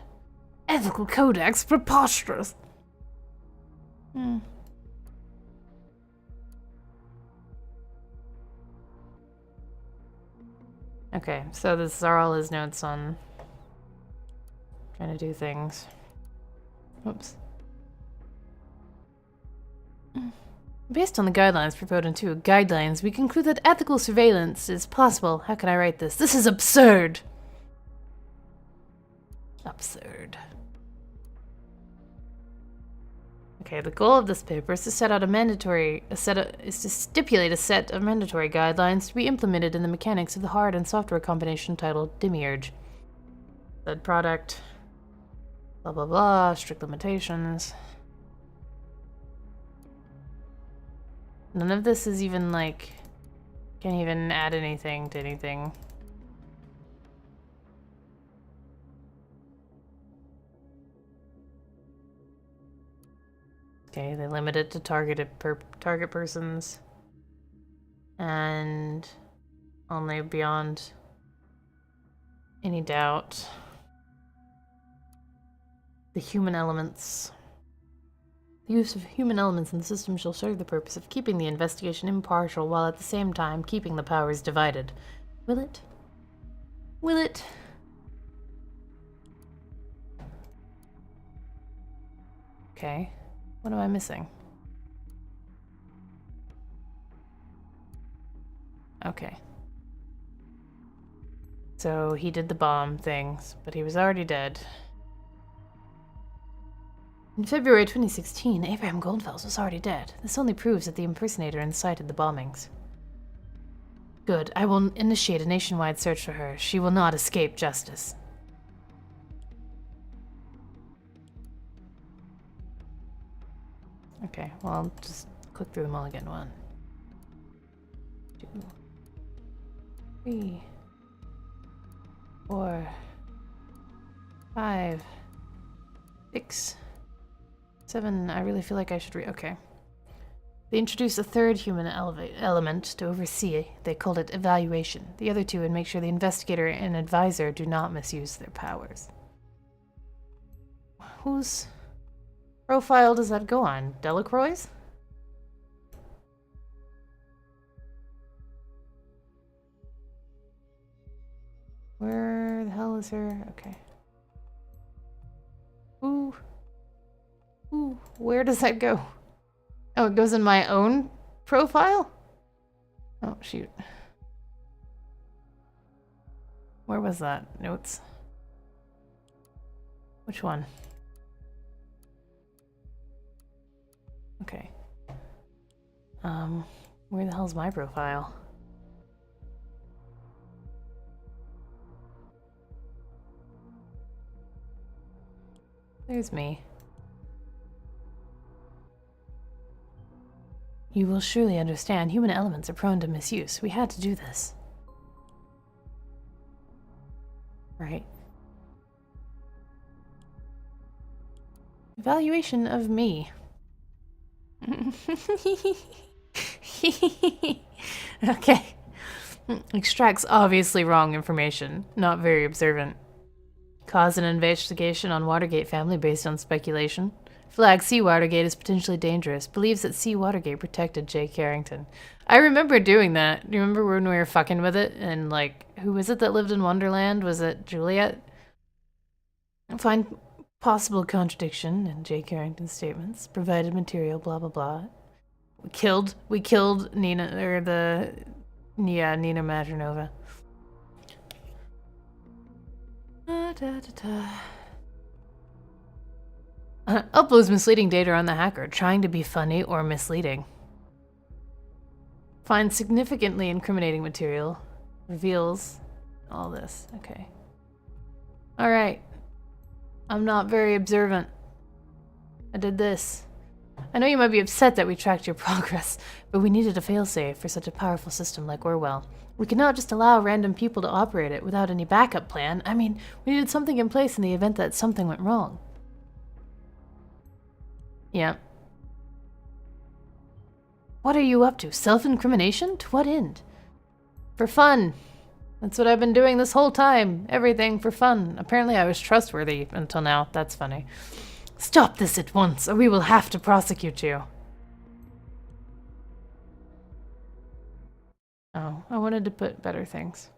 Ethical codex? Preposterous! Okay, so this are all his notes on trying to do things. Oops. Based on the guidelines proposed in guidelines, we conclude that ethical surveillance is possible. How can I write this? This is absurd! Absurd. Okay, the goal of this paper is to stipulate a set of mandatory guidelines to be implemented in the mechanics of the hard and software combination titled Demiurge. Said product, blah blah blah, strict limitations. None of this is even like, can't even add anything to anything. Okay, they limit it to target persons and only beyond any doubt. The human elements. The use of human elements in the system shall serve the purpose of keeping the investigation impartial while at the same time keeping the powers divided. Will it? Will it? Okay. What am I missing? Okay. So he did the bomb things, but he was already dead. In February 2016, Abraham Goldfels was already dead. This only proves that the impersonator incited the bombings. Good. I will initiate a nationwide search for her. She will not escape justice. Okay, well, I'll just click through them all again. 1, 2, 3, 4, 5, 6, 7. I really feel like I should okay. They introduced a third human element to oversee. They called it evaluation. The other two would make sure the investigator and advisor do not misuse their powers. Whose profile does that go on? Delacroix's? Where the hell is her? Okay. Ooh. Ooh, where does that go? Oh, it goes in my own profile? Oh, shoot. Where was that? Notes? Which one? Okay. Where the hell's my profile? There's me. You will surely understand human elements are prone to misuse. We had to do this. Right. Evaluation of me. Okay. Extracts obviously wrong information. Not very observant. Cause an investigation on Watergate family based on speculation. Flags C. Watergate is potentially dangerous. Believes that C. Watergate protected J. Carrington. I remember doing that. Do you remember when we were fucking with it? And, like, who was it that lived in Wonderland? Was it Juliet? Find possible contradiction in J. Carrington's statements. Provided material, blah, blah, blah. We killed Nina, or Nina Maternova. Uploads misleading data on the hacker, trying to be funny or misleading. Finds significantly incriminating material. Reveals all this. Okay. Alright. I'm not very observant. I did this. I know you might be upset that we tracked your progress, but we needed a failsafe for such a powerful system like Orwell. We could not just allow random people to operate it without any backup plan. I mean, we needed something in place in the event that something went wrong. Yeah. What are you up to? Self-incrimination? To what end? For fun. That's what I've been doing this whole time. Everything for fun. Apparently I was trustworthy until now. That's funny. Stop this at once, or we will have to prosecute you. Oh, I wanted to put better things.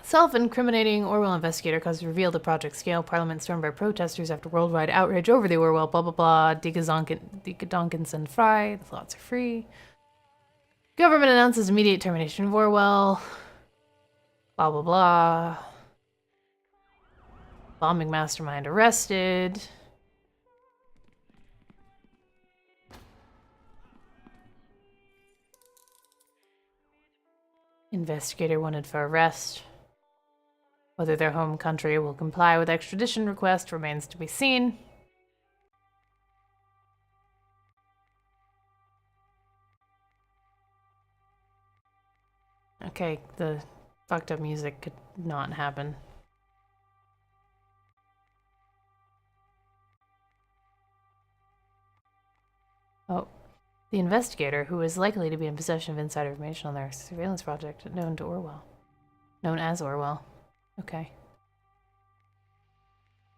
Self-incriminating Orwell investigator causes reveal the project scale. Parliament stormed by protesters after worldwide outrage over the Orwell. Blah blah blah. Donkinson Fry. The thoughts are free. Government announces immediate termination of Orwell. Blah blah blah. Bombing mastermind arrested. Investigator wanted for arrest. Whether their home country will comply with extradition request remains to be seen. Okay, the fucked up music could not happen. Oh, the investigator, who is likely to be in possession of insider information on their surveillance project known as Orwell. Okay.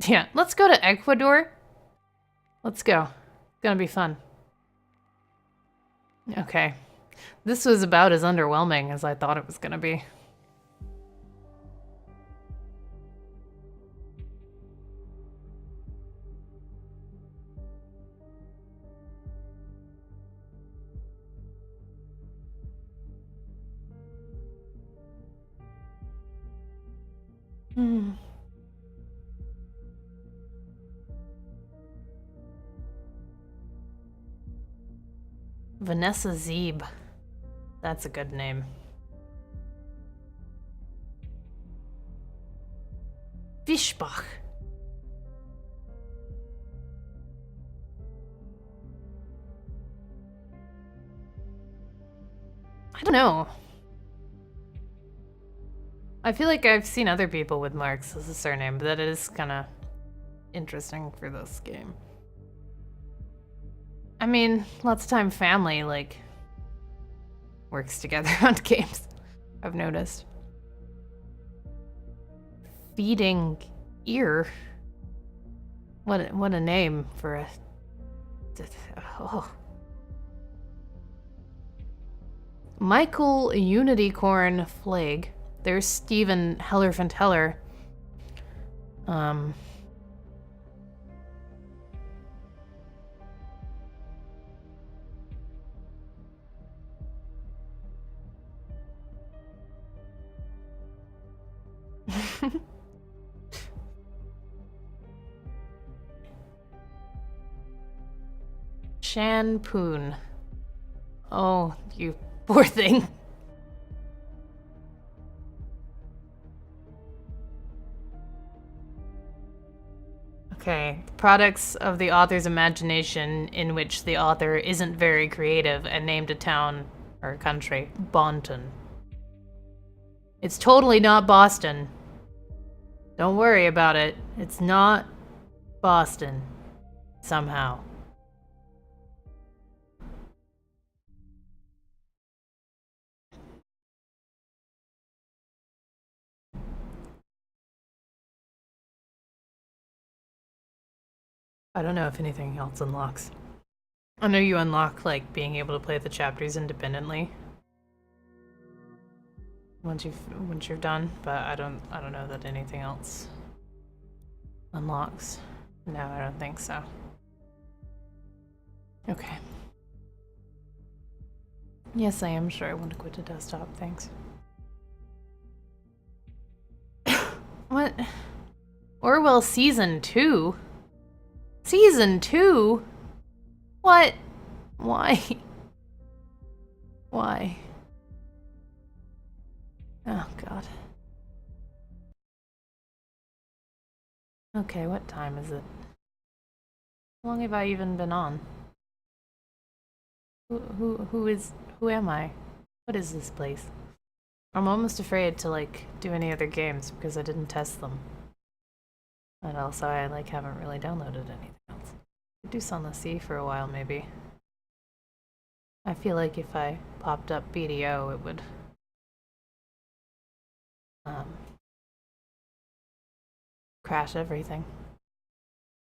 Yeah, let's go to Ecuador. Let's go. It's gonna be fun. Okay. This was about as underwhelming as I thought it was gonna be. Vanessa Zeeb. That's a good name. Fischbach. I don't know. I feel like I've seen other people with Marx as a surname, but that is kind of interesting for this game. I mean, lots of time family, like, works together on games, I've noticed. Feeding ear. What a name for a... Oh. Michael Unitycorn Flag. There's Stephen Hellerfant Heller. Shan Poon. Oh, you poor thing. Okay, products of the author's imagination in which the author isn't very creative and named a town or country. Bonton. It's totally not Boston. Don't worry about it. It's not Boston. Somehow. I don't know if anything else unlocks. I know you unlock, like, being able to play the chapters independently once you're done, but I don't know that anything else unlocks. No, I don't think so. Okay. Yes, I am sure I want to quit the desktop, thanks. What? Orwell Season 2? Season 2? What? Why? Why? Oh, God. Okay, what time is it? How long have I even been on? Who am I? What is this place? I'm almost afraid to, like, do any other games because I didn't test them. And also I, like, haven't really downloaded anything else. Could do Sun the Sea for a while, maybe. I feel like if I popped up BDO, it would, crash everything.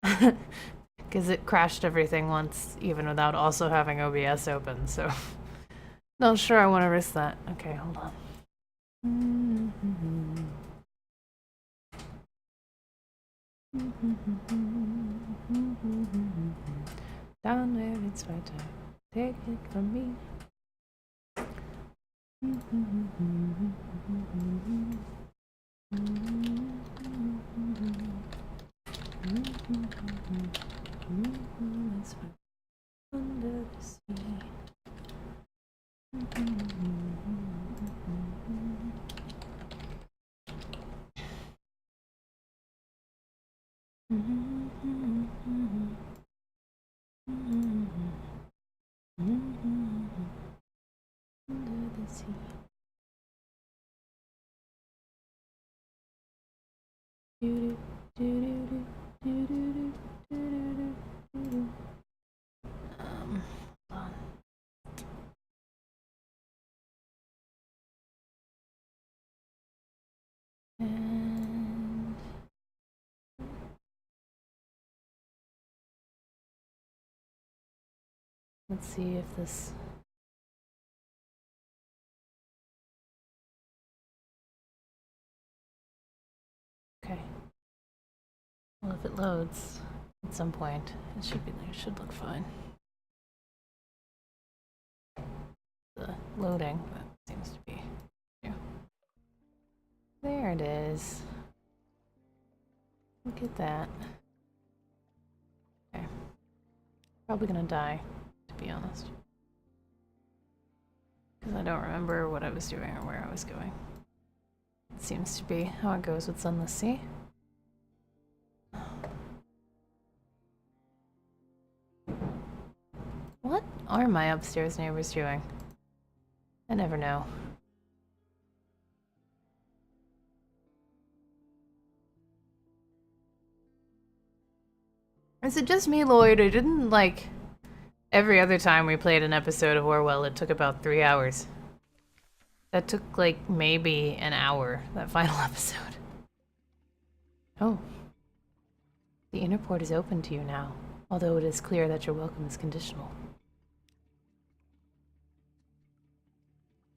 Because it crashed everything once, even without also having OBS open, so... Not sure I want to risk that. Okay, hold on. Down there, it's right there. Take it from me. It's under the sea. Under the sea. Hold on. And let's see if this... Okay. Well, if it loads at some point, it should look fine. The loading, that seems to be... Yeah. There it is. Look at that. Okay. Probably gonna die, to be honest. Because I don't remember what I was doing or where I was going. It seems to be how it goes with Sunless Sea. What are my upstairs neighbors doing? I never know. Is it just me, Lloyd, or didn't, like, every other time we played an episode of Orwell, it took about 3 hours? That took, like, maybe an hour, that final episode. Oh. The inner port is open to you now, although it is clear that your welcome is conditional.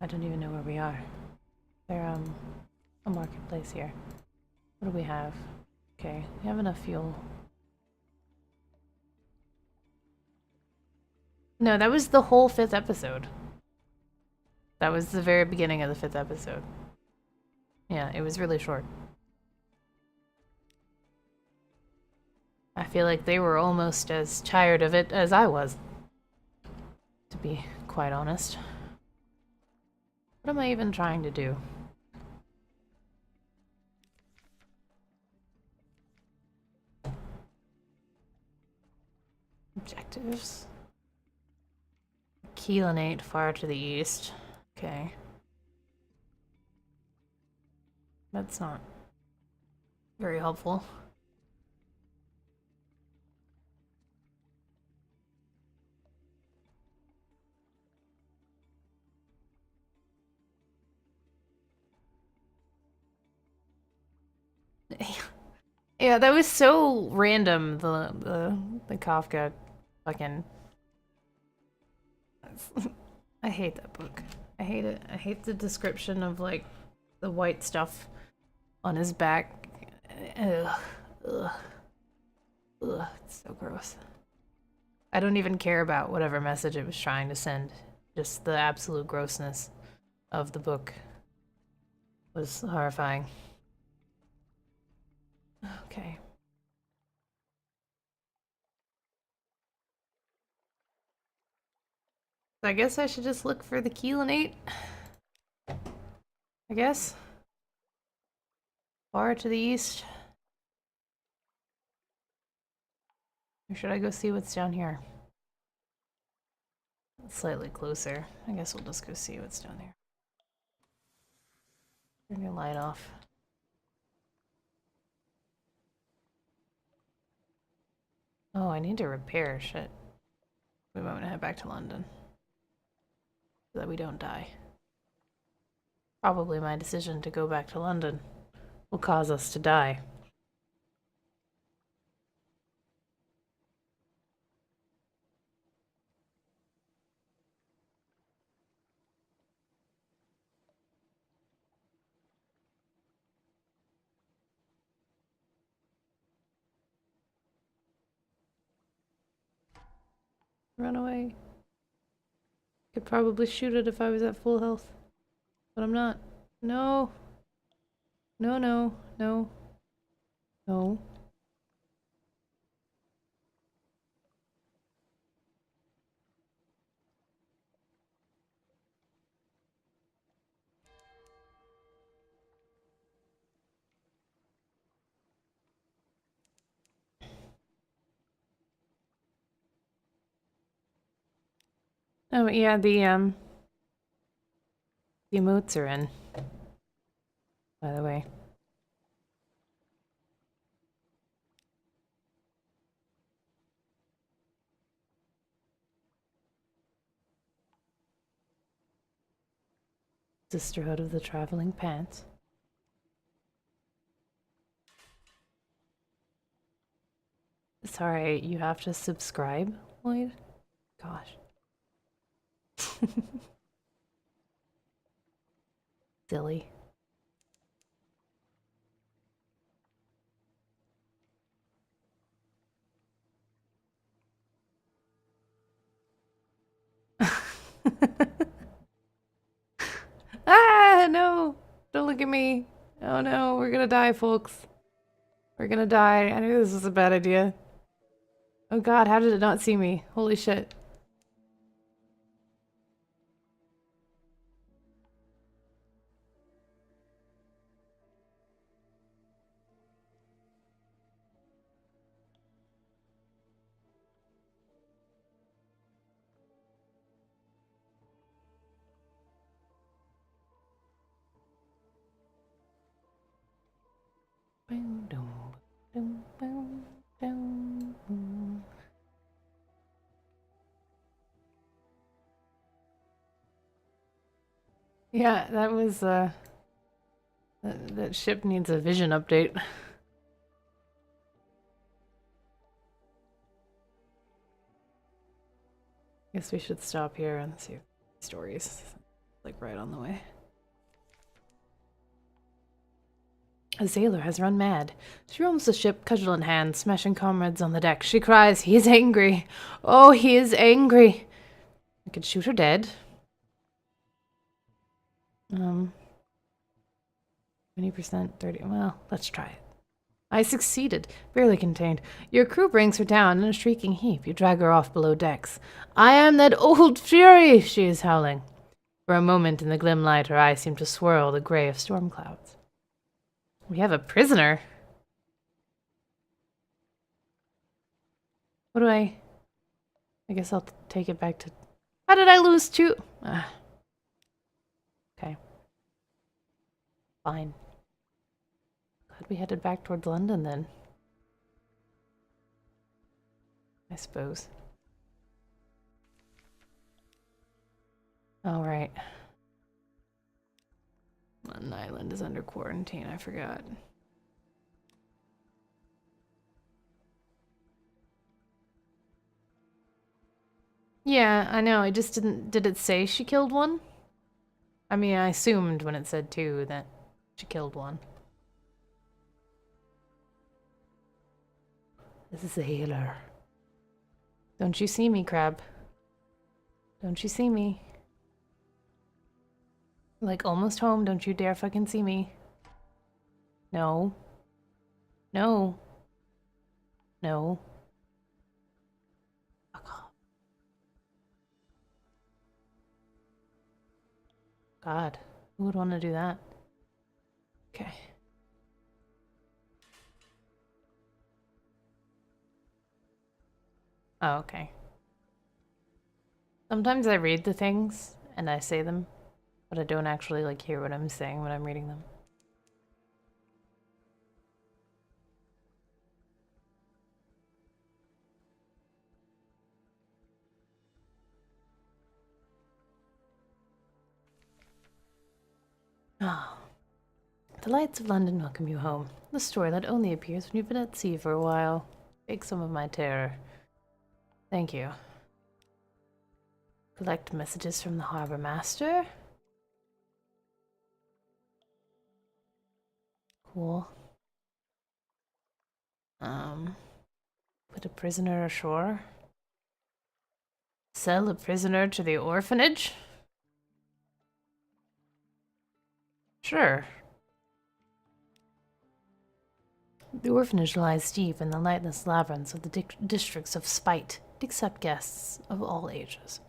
I don't even know where we are. They're, a marketplace here. What do we have? Okay, we have enough fuel. No, that was the whole 5th episode. That was the very beginning of the 5th episode. Yeah, it was really short. I feel like they were almost as tired of it as I was, to be quite honest. What am I even trying to do? Objectives. Keelanate far to the east. Okay. That's not very helpful. Yeah, that was so random, the Kafka fucking... I hate that book. I hate it. I hate the description of, like, the white stuff on his back. Ugh. Ugh. Ugh. It's so gross. I don't even care about whatever message it was trying to send. Just the absolute grossness of the book was horrifying. Okay. So I guess I should just look for the chelinate. I guess. Far to the east. Or should I go see what's down here? Slightly closer. I guess we'll just go see what's down there. Turn your light off. Oh, I need to repair shit. We might want to head back to London. So that we don't die. Probably my decision to go back to London will cause us to die. Run away. Could probably shoot it if I was at full health. But I'm not. No. No, no, no. No. Oh, yeah, the emotes are in, by the way. Sisterhood of the Traveling Pants. Sorry, you have to subscribe, Lloyd? Gosh. Silly. Ah, no! Don't look at me. Oh no, we're gonna die, folks. We're gonna die. I knew this was a bad idea. Oh god, how did it not see me? Holy shit. Yeah, that was, that ship needs a vision update. Guess we should stop here and see stories. Like right on the way. A sailor has run mad. She roams the ship, cudgel in hand, smashing comrades on the deck. She cries, "He is angry! Oh, he is angry!" I could shoot her dead. 20%, 30. Well, let's try it. I succeeded, barely contained. Your crew brings her down in a shrieking heap. You drag her off below decks. "I am that old fury!" she is howling. For a moment in the glim light, her eyes seem to swirl the gray of storm clouds. We have a prisoner. What do I guess I'll take it back to... How did I lose two? Okay. Fine. Glad we headed back towards London then. I suppose. All right. An island is under quarantine, I forgot. Yeah, I know. I just didn't. Did it say she killed one? I mean, I assumed when it said 2 that she killed one. This is a healer. Don't you see me, Crab? Don't you see me? Like, almost home. Don't you dare fucking see me. No. No. No. Fuck off. God. Who would want to do that? Okay. Oh, okay. Sometimes I read the things and I say them, but I don't actually like hear what I'm saying when I'm reading them. Ah. The lights of London welcome you home. The story that only appears when you've been at sea for a while. Take some of my terror. Thank you. Collect messages from the harbor master. Cool. Put a prisoner ashore. Sell a prisoner to the orphanage? Sure. The orphanage lies deep in the lightless labyrinths of the districts of Spite, to accept guests of all ages.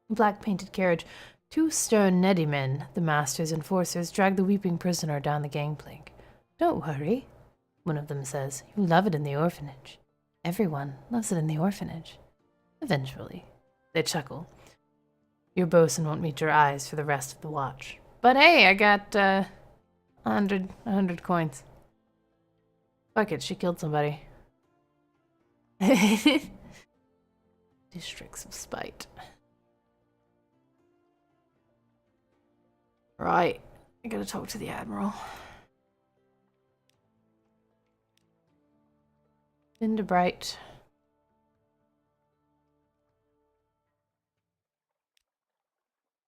A black-painted carriage, 2 stern Neddy men, the master's enforcers, drag the weeping prisoner down the gangplank. Don't worry, one of them says. You love it in the orphanage. Everyone loves it in the orphanage. Eventually. They chuckle. Your bosun won't meet your eyes for the rest of the watch. But hey, I got, 100 coins. Fuck it, she killed somebody. Districts of Spite. Right. I gotta talk to the Admiral. Vinderbright.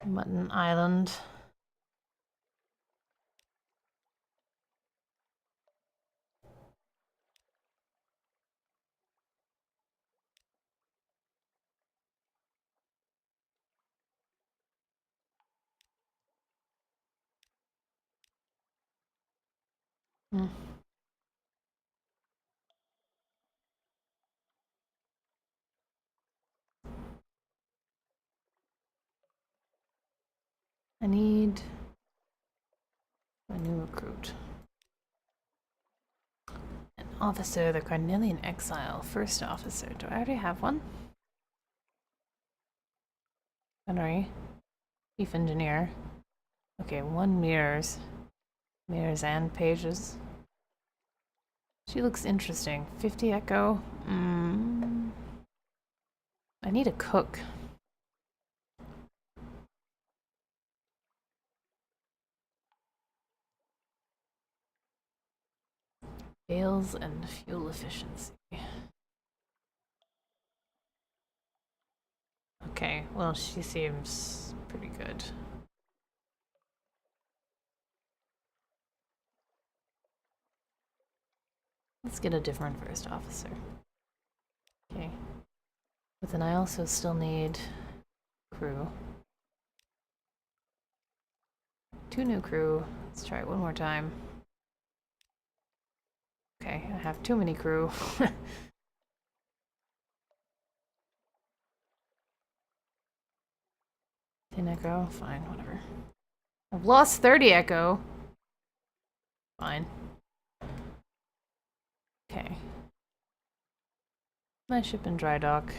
Mutton Island. Hmm. I need a new recruit. An officer, the Carnelian Exile. First officer. Do I already have one? Gunnery. Chief engineer. Okay, 1 mirrors. Mirrors and pages. She looks interesting. 50 echo. I need a cook. Bales and fuel efficiency. Okay, well, she seems pretty good. Let's get a different first officer. Okay. But then I also still need crew. 2 new crew. Let's try it one more time. Okay, I have too many crew. 10 echo? Fine, whatever. I've lost 30 echo. Fine. Okay. My ship in dry dock.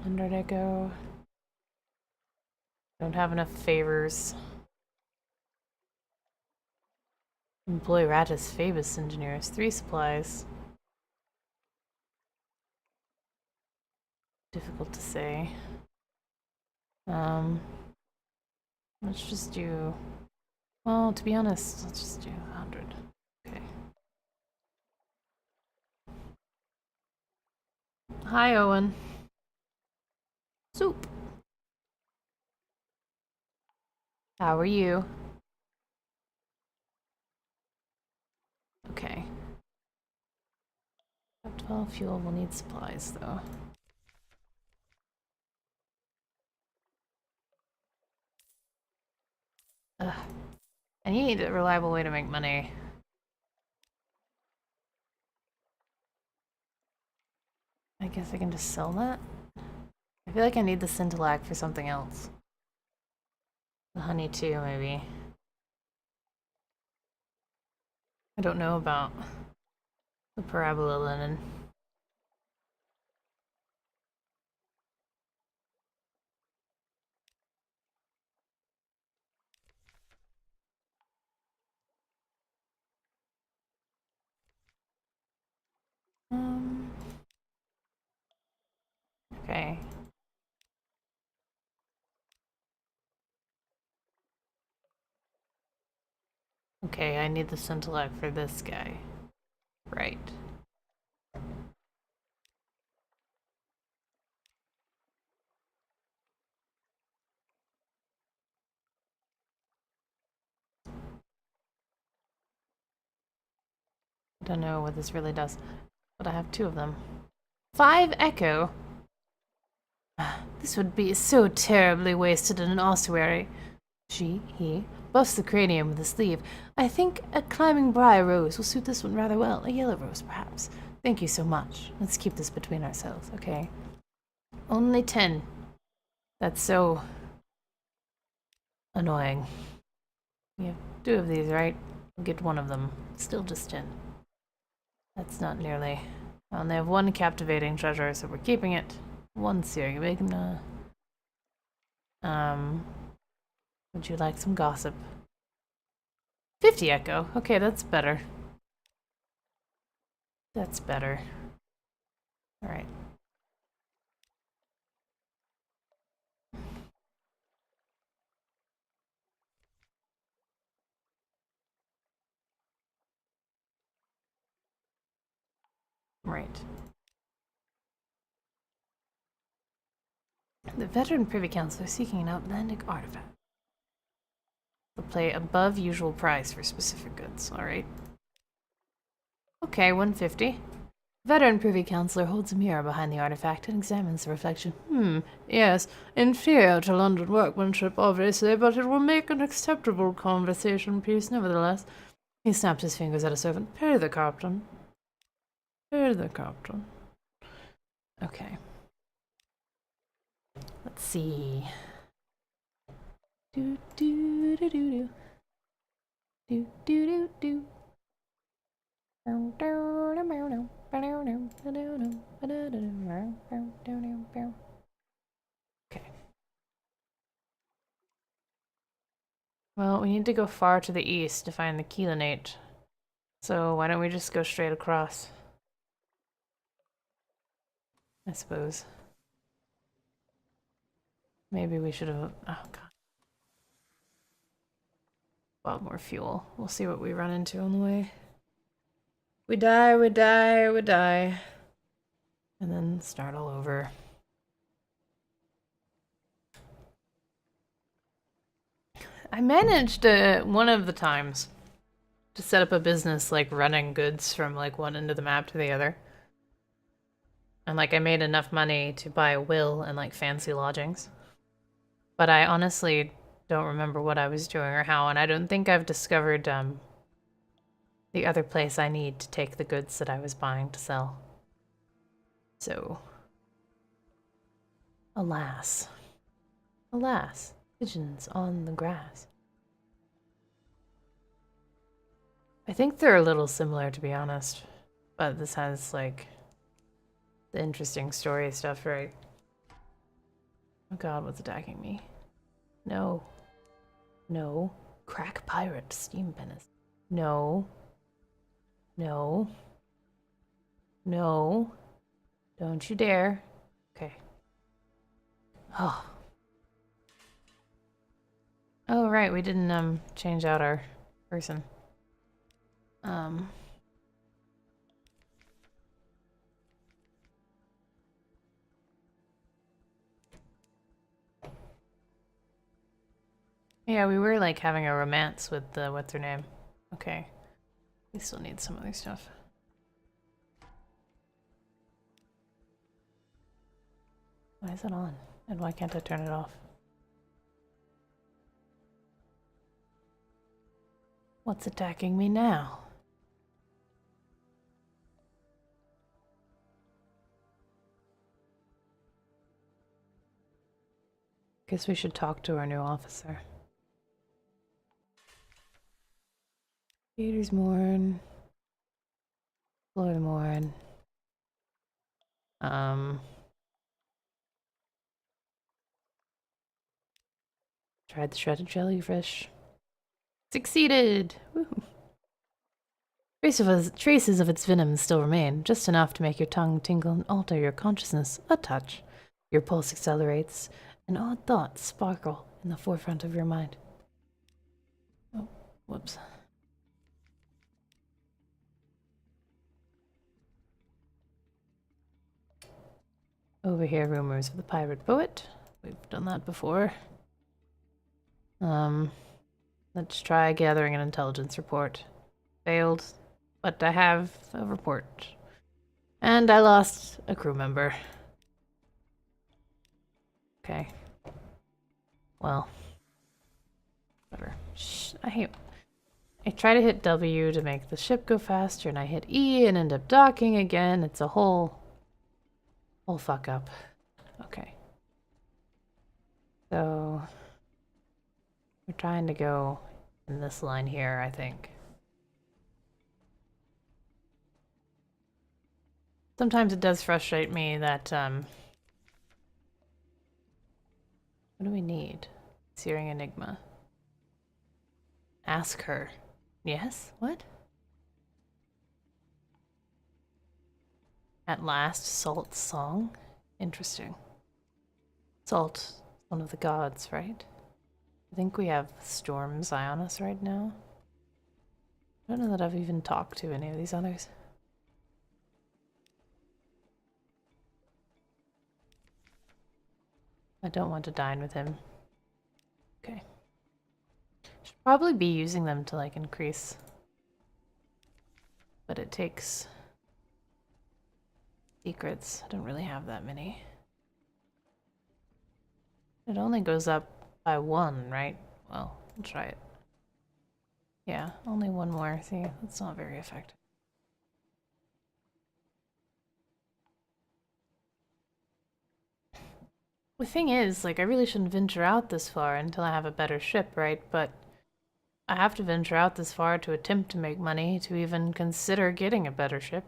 $100 echo. Don't have enough favors. Employ Ratus Phoebus engineers. 3 supplies. Difficult to say. Let's just do... Well, to be honest, let's just do 100. Okay. Hi, Owen. Soup. How are you? Okay. Top 12 fuel will need supplies, though. Ugh. I need a reliable way to make money. I guess I can just sell that? I feel like I need the scintillac for something else. The honey too, maybe. I don't know about the parabola linen. Okay. Okay, I need the scintillac for this guy. Right. I don't know what this really does, but I have 2 of them. 5 echo? This would be so terribly wasted in an ossuary. He buffs the cranium with a sleeve. I think a climbing briar rose will suit this one rather well. A yellow rose, perhaps. Thank you so much. Let's keep this between ourselves, okay? Only 10. That's so annoying. We have 2 of these, right? We'll get 1 of them. Still just 10. That's not nearly. I only have 1 captivating treasure, so we're keeping it. 1 searing bacon. Would you like some gossip? 50 echo. Okay, that's better. That's better. Alright. Right. The veteran Privy Council is seeking an outlandish artifact. They'll pay above usual price for specific goods, alright? Okay, 150. Veteran Privy Councillor holds a mirror behind the artifact and examines the reflection. Yes, inferior to London workmanship, obviously, but it will make an acceptable conversation piece, nevertheless. He snapped his fingers at a servant. Pay the captain. Pay the captain. Okay. Let's see. Do do do do do. Do do do do. Okay. Well, we need to go far to the east to find the chelinate. So why don't we just go straight across? I suppose. Maybe we should have... Oh, God. Bought more fuel. We'll see what we run into on the way. We die, we die, we die. And then start all over. I managed one of the times to set up a business like running goods from like one end of the map to the other. And like I made enough money to buy a will and like fancy lodgings. But I honestly don't remember what I was doing or how, and I don't think I've discovered the other place I need to take the goods that I was buying to sell. So, alas. Alas, pigeons on the grass. I think they're a little similar, to be honest. But this has, like, the interesting story stuff, right? Oh god, what's attacking me? No. No. Crack pirate steam pinnace. No. No. No. Don't you dare. Okay. Oh. Oh, right, we didn't, change out our person. Yeah, we were like having a romance with the what's her name. Okay. We still need some other stuff. Why is it on? And why can't I turn it off? What's attacking me now? Guess we should talk to our new officer. Petersmorn. Floydmorn. Tried the shredded jellyfish. Succeeded! Woohoo. Traces of its venom still remain, just enough to make your tongue tingle and alter your consciousness a touch. Your pulse accelerates, and odd thoughts sparkle in the forefront of your mind. Oh, whoops. Overhear rumors of the pirate poet. We've done that before. Let's try gathering an intelligence report. Failed, but I have a report. And I lost a crew member. Okay. Well. Whatever. Shh, I try to hit W to make the ship go faster, and I hit E and end up docking again. It's a whole fuck up. Okay. So we're trying to go in this line here, I think. Sometimes it does frustrate me that, what do we need? Searing Enigma. Ask her. Yes? What? At last, Salt's song? Interesting. Salt, one of the gods, right? I think we have Storm's eye on us right now. I don't know that I've even talked to any of these others. I don't want to dine with him. Okay. Should probably be using them to like increase. But it takes secrets. I don't really have that many. It only goes up by 1, right? Well, we'll try it. Yeah, only 1 more. See, that's not very effective. The thing is, like, I really shouldn't venture out this far until I have a better ship, right? But I have to venture out this far to attempt to make money to even consider getting a better ship.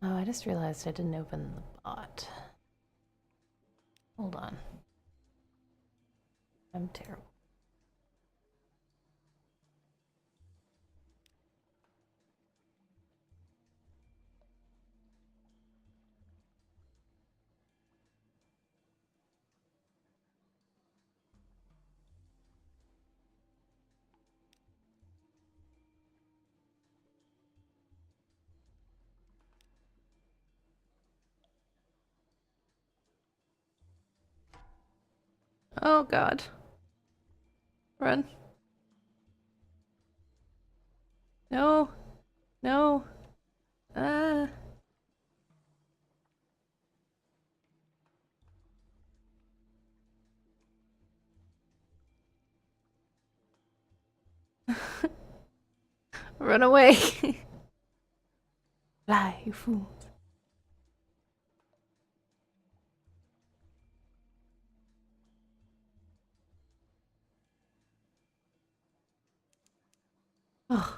Oh, I just realized I didn't open the bot. Hold on. I'm terrible. Oh god. Run. No. No. Ah. Run away. Fly, you fool. Oh.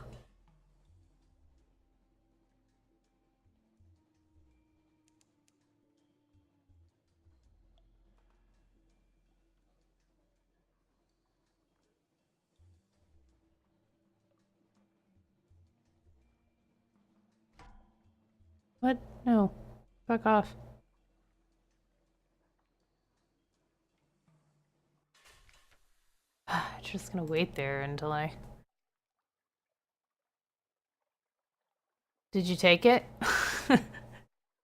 What? No. Fuck off. I'm just gonna wait there until I... Did you take it?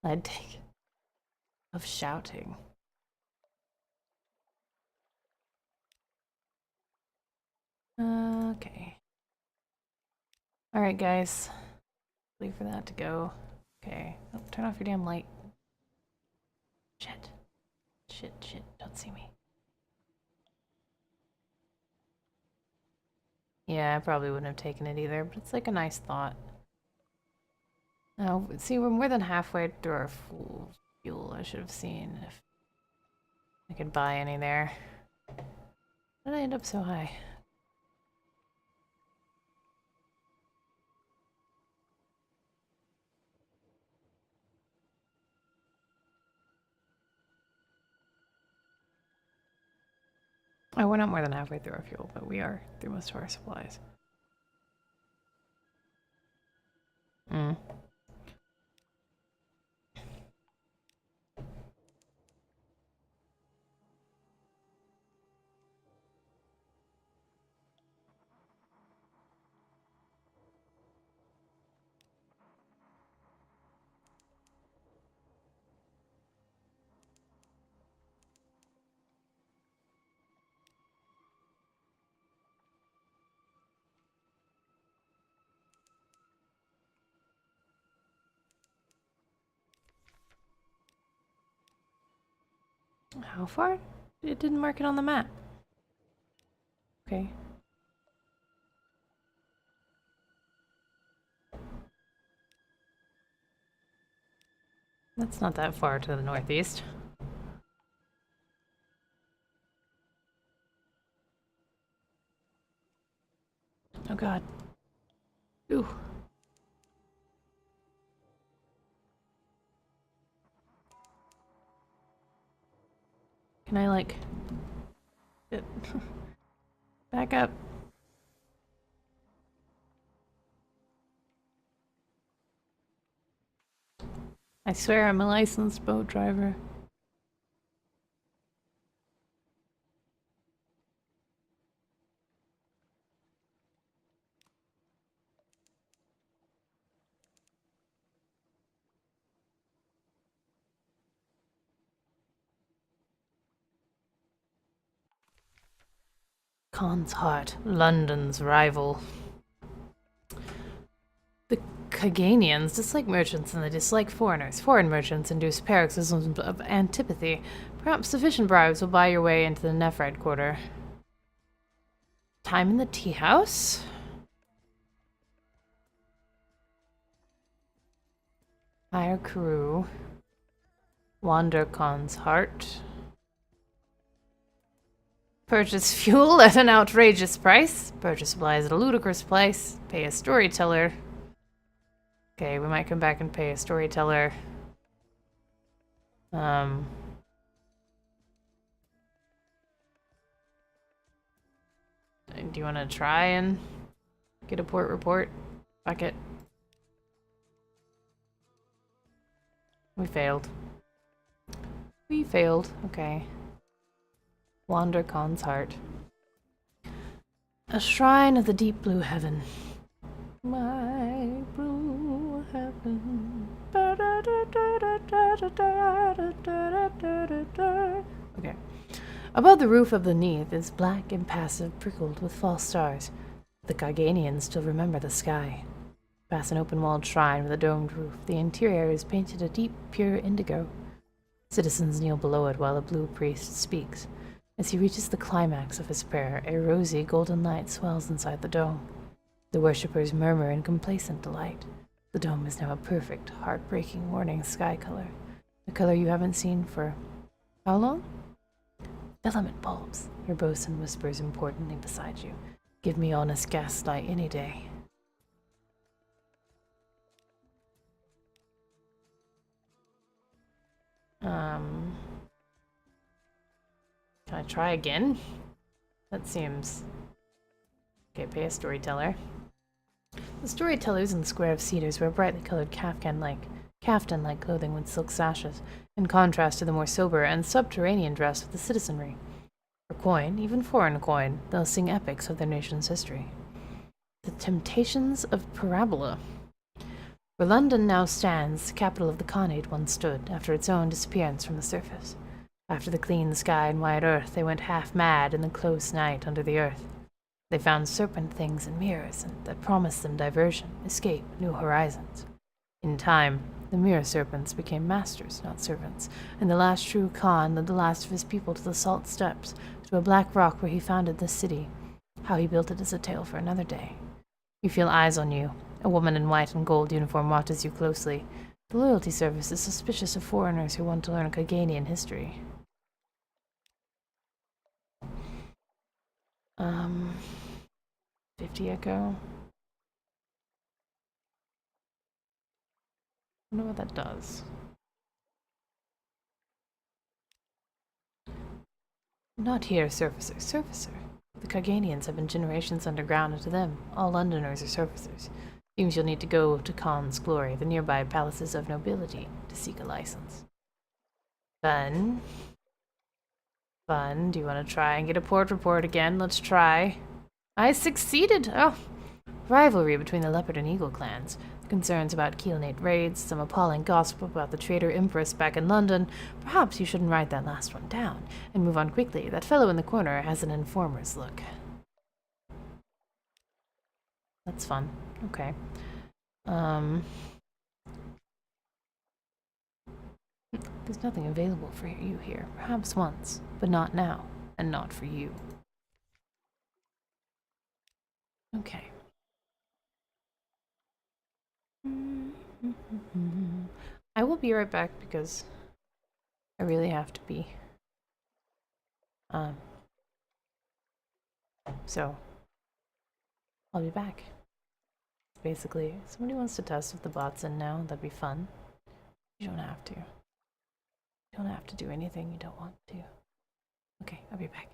I'd take it. Of shouting. Okay. Alright, guys. Wait for that to go. Okay. Oh, turn off your damn light. Shit. Shit. Don't see me. Yeah, I probably wouldn't have taken it either, but it's like a nice thought. Oh, see, we're more than halfway through our fuel. I should have seen if I could buy any there. How did I end up so high? Oh, we're not more than halfway through our fuel, but we are through most of our supplies. How far? It didn't mark it on the map. Okay. That's not that far to the northeast. Oh god. Ooh. Can I, like... Back up. I swear I'm a licensed boat driver. Khan's Heart, London's rival. The Kaganians dislike merchants and they dislike foreigners. Foreign merchants induce paroxysms of antipathy. Perhaps sufficient bribes will buy your way into the Nephrite quarter. Time in the tea house? Hire crew. Wander Khan's Heart. Purchase fuel at an outrageous price. Purchase supplies at a ludicrous price. Pay a storyteller. Okay, we might come back and pay a storyteller. Do you want to try and get a port report? Fuck it. We failed. We failed. Okay. Wander Khan's Heart. A shrine of the deep blue heaven. My blue heaven. Okay. Above the roof of the Neath is black, impassive, prickled with false stars. The Garganians still remember the sky. Past an open-walled shrine with a domed roof, the interior is painted a deep, pure indigo. Citizens kneel below it while a blue priest speaks. As he reaches the climax of his prayer, a rosy, golden light swells inside the dome. The worshippers murmur in complacent delight. The dome is now a perfect, heartbreaking morning sky color. The color you haven't seen for... how long? Filament bulbs, your bosun whispers importantly beside you. Give me honest gaslight any day. Can I try again? That seems... Okay, pay a storyteller. The storytellers in the square of cedars wear brightly colored caftan-like clothing with silk sashes, in contrast to the more sober and subterranean dress of the citizenry. For coin, even foreign coin, they'll sing epics of their nation's history. The Temptations of Parabola. Where London now stands, the capital of the Khanate once stood after its own disappearance from the surface. After the clean sky and wide earth, they went half mad in the close night under the earth. They found serpent things and mirrors that promised them diversion, escape, new horizons. In time, the mirror serpents became masters, not servants, and the last true Khan led the last of his people to the salt steppes, to a black rock where he founded this city. How he built it is a tale for another day. You feel eyes on you. A woman in white and gold uniform watches you closely. The loyalty service is suspicious of foreigners who want to learn Kaganian history. 50 echo. I wonder what that does. Not here, surfacer. Surfacer. The Kaganians have been generations underground, and to them, all Londoners are surfacers. Seems you'll need to go to Khan's Glory, the nearby palaces of nobility, to seek a license. Fun. Fun. Do you want to try and get a port report again? Let's try. I succeeded! Oh! Rivalry between the Leopard and Eagle clans. Concerns about Keelnate raids, some appalling gossip about the traitor Empress back in London. Perhaps you shouldn't write that last one down, and move on quickly. That fellow in the corner has an informer's look. That's fun. Okay. There's nothing available for you here. Perhaps once, but not now, and not for you. Okay. I will be right back because I really have to be. So I'll be back. Basically, somebody wants to test if the bot's in now. That'd be fun. You don't have to. You don't have to do anything you don't want to. Okay, I'll be back.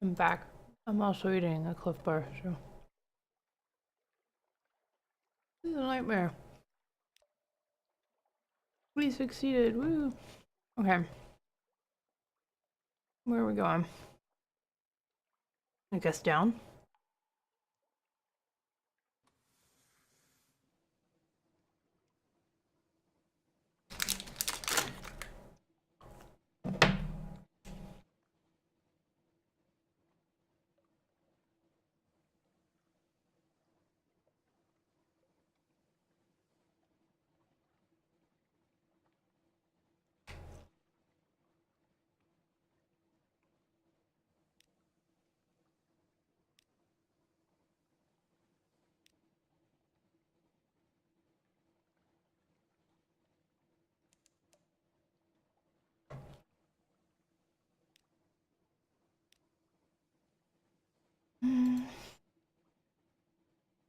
I'm back. I'm also eating a Cliff Bar, so this is a nightmare. We succeeded. Woo! Okay. Where are we going? I guess down.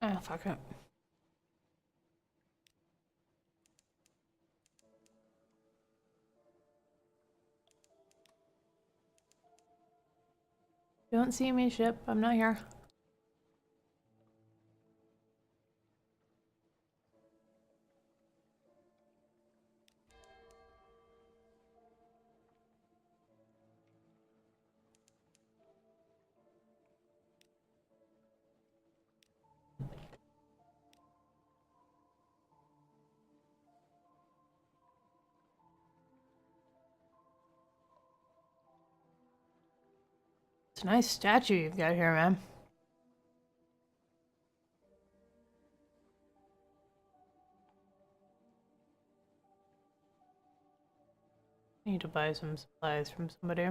Ah, fuck it. Don't see me, ship. I'm not here. It's a nice statue you've got here, man. I need to buy some supplies from somebody.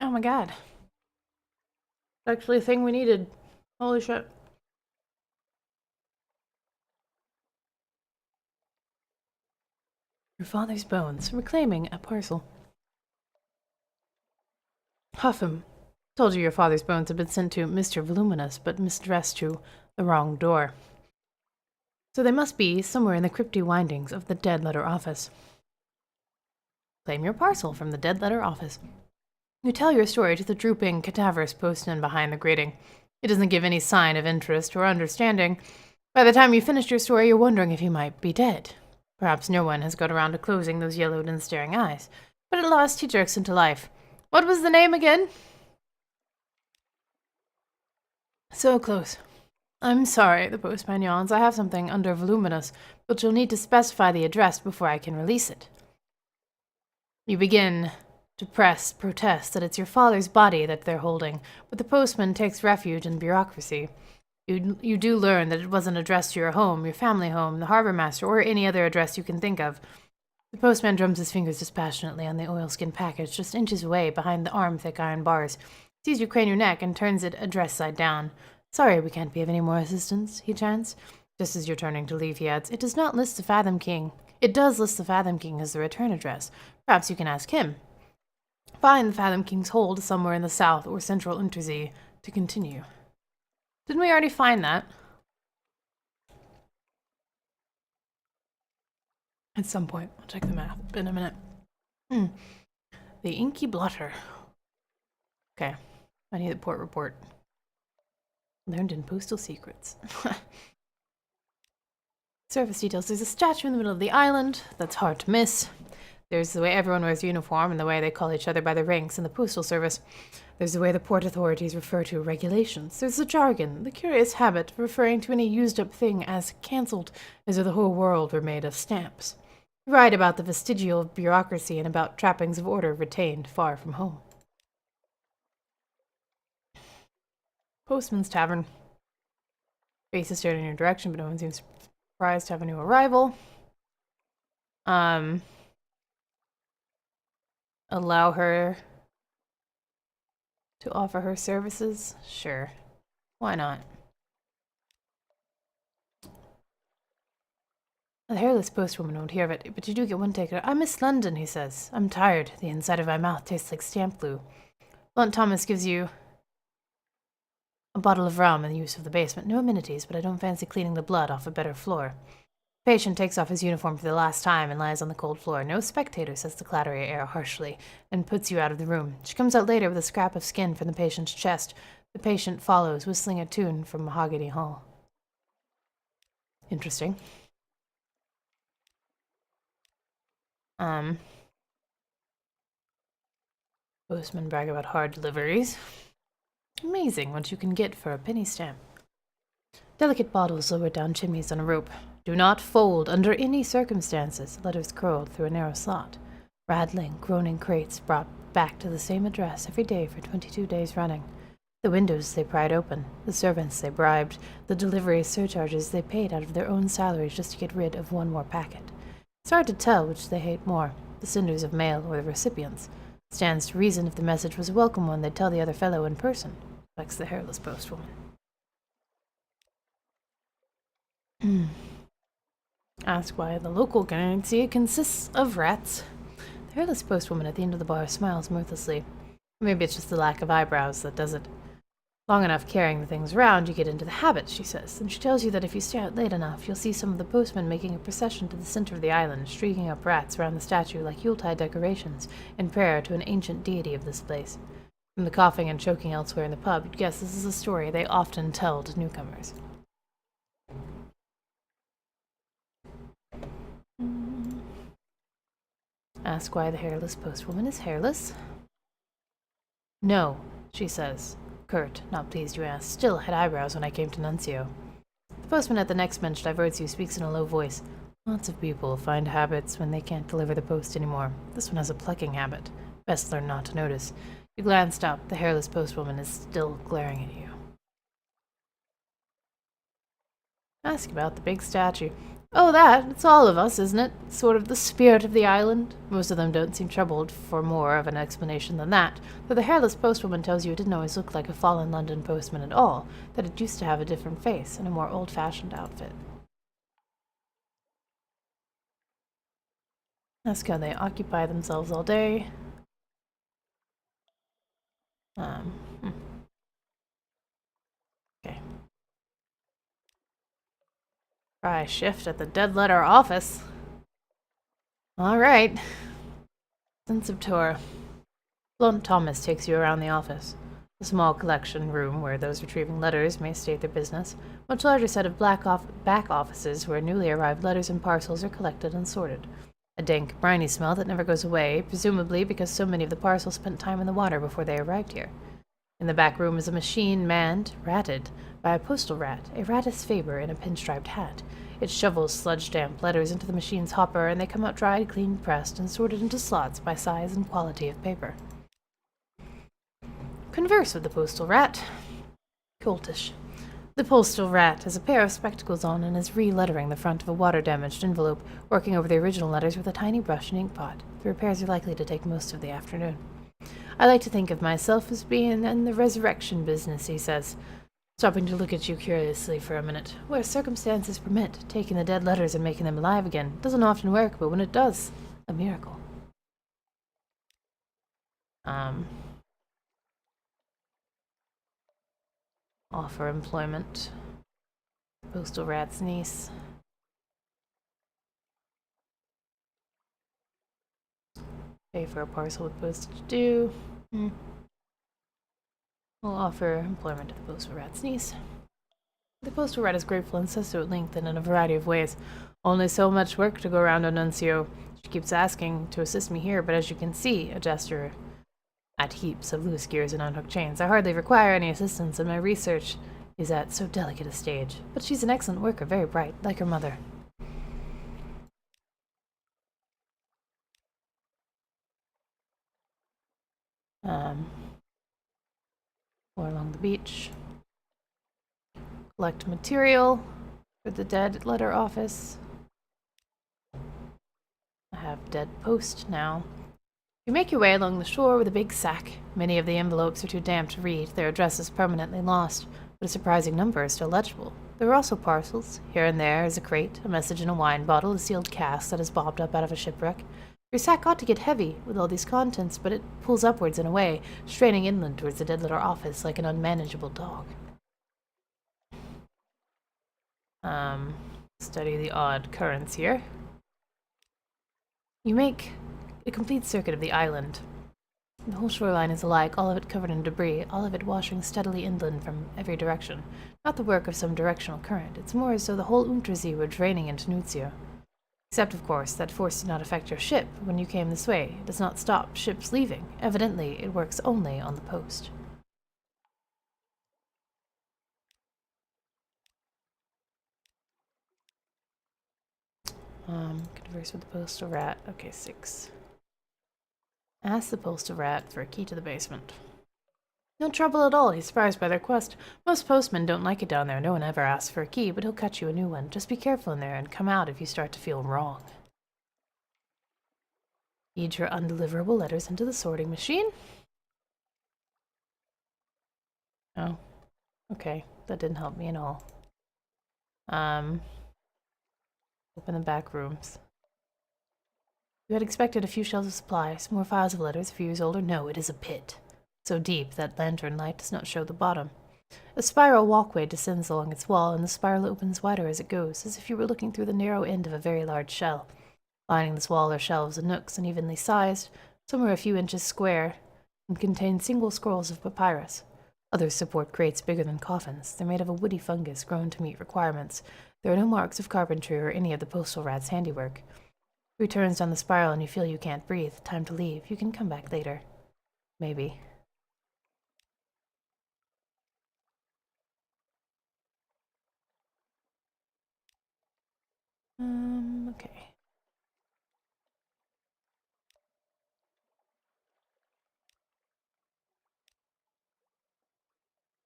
Oh my god. Actually a thing we needed. Holy shit. Your father's bones, reclaiming a parcel. Huffam. Told you your father's bones had been sent to Mr. Voluminous, but misaddressed to the wrong door. So they must be somewhere in the crypty windings of the Dead Letter Office. Claim your parcel from the Dead Letter Office. You tell your story to the drooping, cadaverous postman behind the grating. He doesn't give any sign of interest or understanding. By the time you finish your story, you're wondering if he might be dead. Perhaps no one has got around to closing those yellowed and staring eyes. But at last he jerks into life. What was the name again? So close. I'm sorry, the postman yawns. I have something under voluminous, but you'll need to specify the address before I can release it. You begin to protest that it's your father's body that they're holding, but the postman takes refuge in bureaucracy. You do learn that it wasn't addressed to your home, your family home, the harbor master, or any other address you can think of. The postman drums his fingers dispassionately on the oilskin package just inches away behind the arm-thick iron bars, sees you crane your neck, and turns it address side down. Sorry, we can't be of any more assistance, he chants. Just as you're turning to leave, he adds, It does list the Fathom King as the return address. Perhaps you can ask him. Find the Fathom King's hold somewhere in the south or central Untersee to continue. Didn't we already find that? At some point. I'll check the map in a minute. The Inky Blotter. Okay. I need the port report. Learned in postal secrets. Surface details. There's a statue in the middle of the island. That's hard to miss. There's the way everyone wears uniform and the way they call each other by the ranks in the postal service. There's the way the port authorities refer to regulations. There's the jargon, the curious habit of referring to any used-up thing as cancelled, as though the whole world were made of stamps. Right about the vestigial bureaucracy and about trappings of order retained far from home. Postman's Tavern. Faces stared in your direction, but no one seems surprised to have a new arrival. Allow her to offer her services? Sure. Why not? The hairless postwoman won't hear of it, but you do get one taker. I miss London, he says. I'm tired. The inside of my mouth tastes like stamp glue. Blunt Thomas gives you a bottle of rum and the use of the basement. No amenities, but I don't fancy cleaning the blood off a better floor. The patient takes off his uniform for the last time and lies on the cold floor. No spectator, says the clattery air harshly, and puts you out of the room. She comes out later with a scrap of skin from the patient's chest. The patient follows, whistling a tune from Mahogany Hall. Interesting. Postmen brag about hard deliveries. Amazing what you can get for a penny stamp. Delicate bottles lowered down chimneys on a rope. Do not fold under any circumstances. Letters curled through a narrow slot. Rattling, groaning crates brought back to the same address every day for 22 days running. The windows they pried open, the servants they bribed, the delivery surcharges they paid out of their own salaries just to get rid of one more packet. It's hard to tell which they hate more, the senders of mail or the recipients. Stands to reason if the message was a welcome one, they'd tell the other fellow in person, reflects the hairless postwoman. Ask why the local currency consists of rats. The hairless postwoman at the end of the bar smiles mirthlessly. Maybe it's just the lack of eyebrows that does it. Long enough carrying the things around, you get into the habit, she says, and she tells you that if you stay out late enough, you'll see some of the postmen making a procession to the center of the island, streaking up rats around the statue like Yuletide decorations, in prayer to an ancient deity of this place. From the coughing and choking elsewhere in the pub, you'd guess this is a story they often tell to newcomers. Ask why the hairless postwoman is hairless. No, she says. Curt, not pleased you asked, still had eyebrows when I came to Nuncio. The postman at the next bench diverts you, speaks in a low voice. Lots of people find habits when they can't deliver the post anymore. This one has a plucking habit. Best learn not to notice. You glanced up. The hairless postwoman is still glaring at you. Ask about the big statue. Oh, that. It's all of us, isn't it? Sort of the spirit of the island. Most of them don't seem troubled for more of an explanation than that, though the hairless postwoman tells you it didn't always look like a fallen London postman at all, that it used to have a different face and a more old-fashioned outfit. Ask how they occupy themselves all day. Okay. Try shift at the dead letter office. All right. Sense of tour. Blunt Thomas takes you around the office. A small collection room where those retrieving letters may state their business. Much larger set of back offices where newly arrived letters and parcels are collected and sorted. A dank, briny smell that never goes away, presumably because so many of the parcels spent time in the water before they arrived here. In the back room is a machine manned, ratted, by a postal rat, a Rattus Faber in a pinstriped hat. It shovels sludge-damp letters into the machine's hopper, and they come out dried, cleaned, pressed, and sorted into slots by size and quality of paper. Converse with the postal rat. Coltish. The postal rat has a pair of spectacles on and is re-lettering the front of a water-damaged envelope, working over the original letters with a tiny brush and ink pot. The repairs are likely to take most of the afternoon. I like to think of myself as being in the resurrection business, he says, stopping to look at you curiously for a minute. Where circumstances permit, taking the dead letters and making them alive again. Doesn't often work, but when it does, a miracle. Offer employment. Postal rat's niece. Pay for a parcel with postage due. We'll offer employment to the postal rat's niece. The postal rat is grateful and says so at length and in a variety of ways. Only so much work to go around on Nuncio. She keeps asking to assist me here, but as you can see, a gesture at heaps of loose gears and unhooked chains, I hardly require any assistance, and my research is at so delicate a stage. But she's an excellent worker, very bright, like her mother. Or along the beach. Collect material for the dead letter office. I have dead post now. You make your way along the shore with a big sack. Many of the envelopes are too damp to read, their addresses permanently lost. but a surprising number are still legible. There are also parcels. Here and there is a crate, a message in a wine bottle, a sealed cask that has bobbed up out of a shipwreck. Your sack ought to get heavy with all these contents, but it pulls upwards and away, straining inland towards the dead little office like an unmanageable dog. Study the odd currents here. You make a complete circuit of the island. The whole shoreline is alike, all of it covered in debris, all of it washing steadily inland from every direction. Not the work of some directional current. It's more as though the whole Untersee were draining into Nuzio. Except, of course, that force did not affect your ship when you came this way. It does not stop ships leaving. Evidently, it works only on the post. Converse with the postal rat. Okay, 6. Ask the postal rat for a key to the basement. No trouble at all. He's surprised by their quest. Most postmen don't like it down there. No one ever asks for a key, but he'll cut you a new one. Just be careful in there and come out if you start to feel wrong. Feed your undeliverable letters into the sorting machine. Oh. Okay. That didn't help me at all. Open the back rooms. You had expected a few shelves of supplies, more files of letters a few years older. No, it is a pit. So deep that lantern light does not show the bottom. A spiral walkway descends along its wall, and the spiral opens wider as it goes, as if you were looking through the narrow end of a very large shell. Lining this wall are shelves and nooks, unevenly sized. Some are a few inches square, and contain single scrolls of papyrus. Others support crates bigger than coffins. They're made of a woody fungus grown to meet requirements. There are no marks of carpentry or any of the postal rat's handiwork. 3 turns down the spiral and you feel you can't breathe. Time to leave. You can come back later. Maybe. Okay.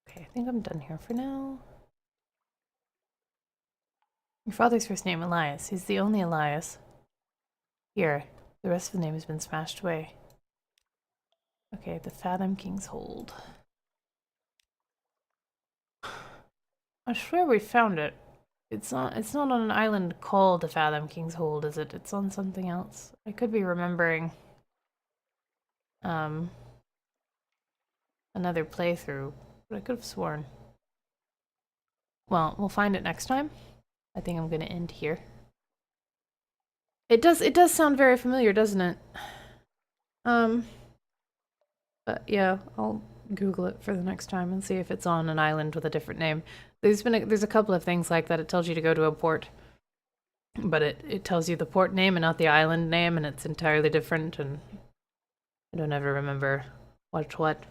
Okay, I think I'm done here for now. Your father's first name, Elias. He's the only Elias. Here. The rest of the name has been smashed away. Okay, the Fathom King's Hold. I swear we found it. It's not on an island called the Fathom King's Hold, is it? It's on something else. I could be remembering another playthrough, but I could have sworn. Well, we'll find it next time. I think I'm gonna end here. It does sound very familiar, doesn't it? But yeah, I'll Google it for the next time and see if it's on an island with a different name. There's a couple of things like that. It tells you to go to a port, but it tells you the port name and not the island name, and it's entirely different, and I don't ever remember what's what.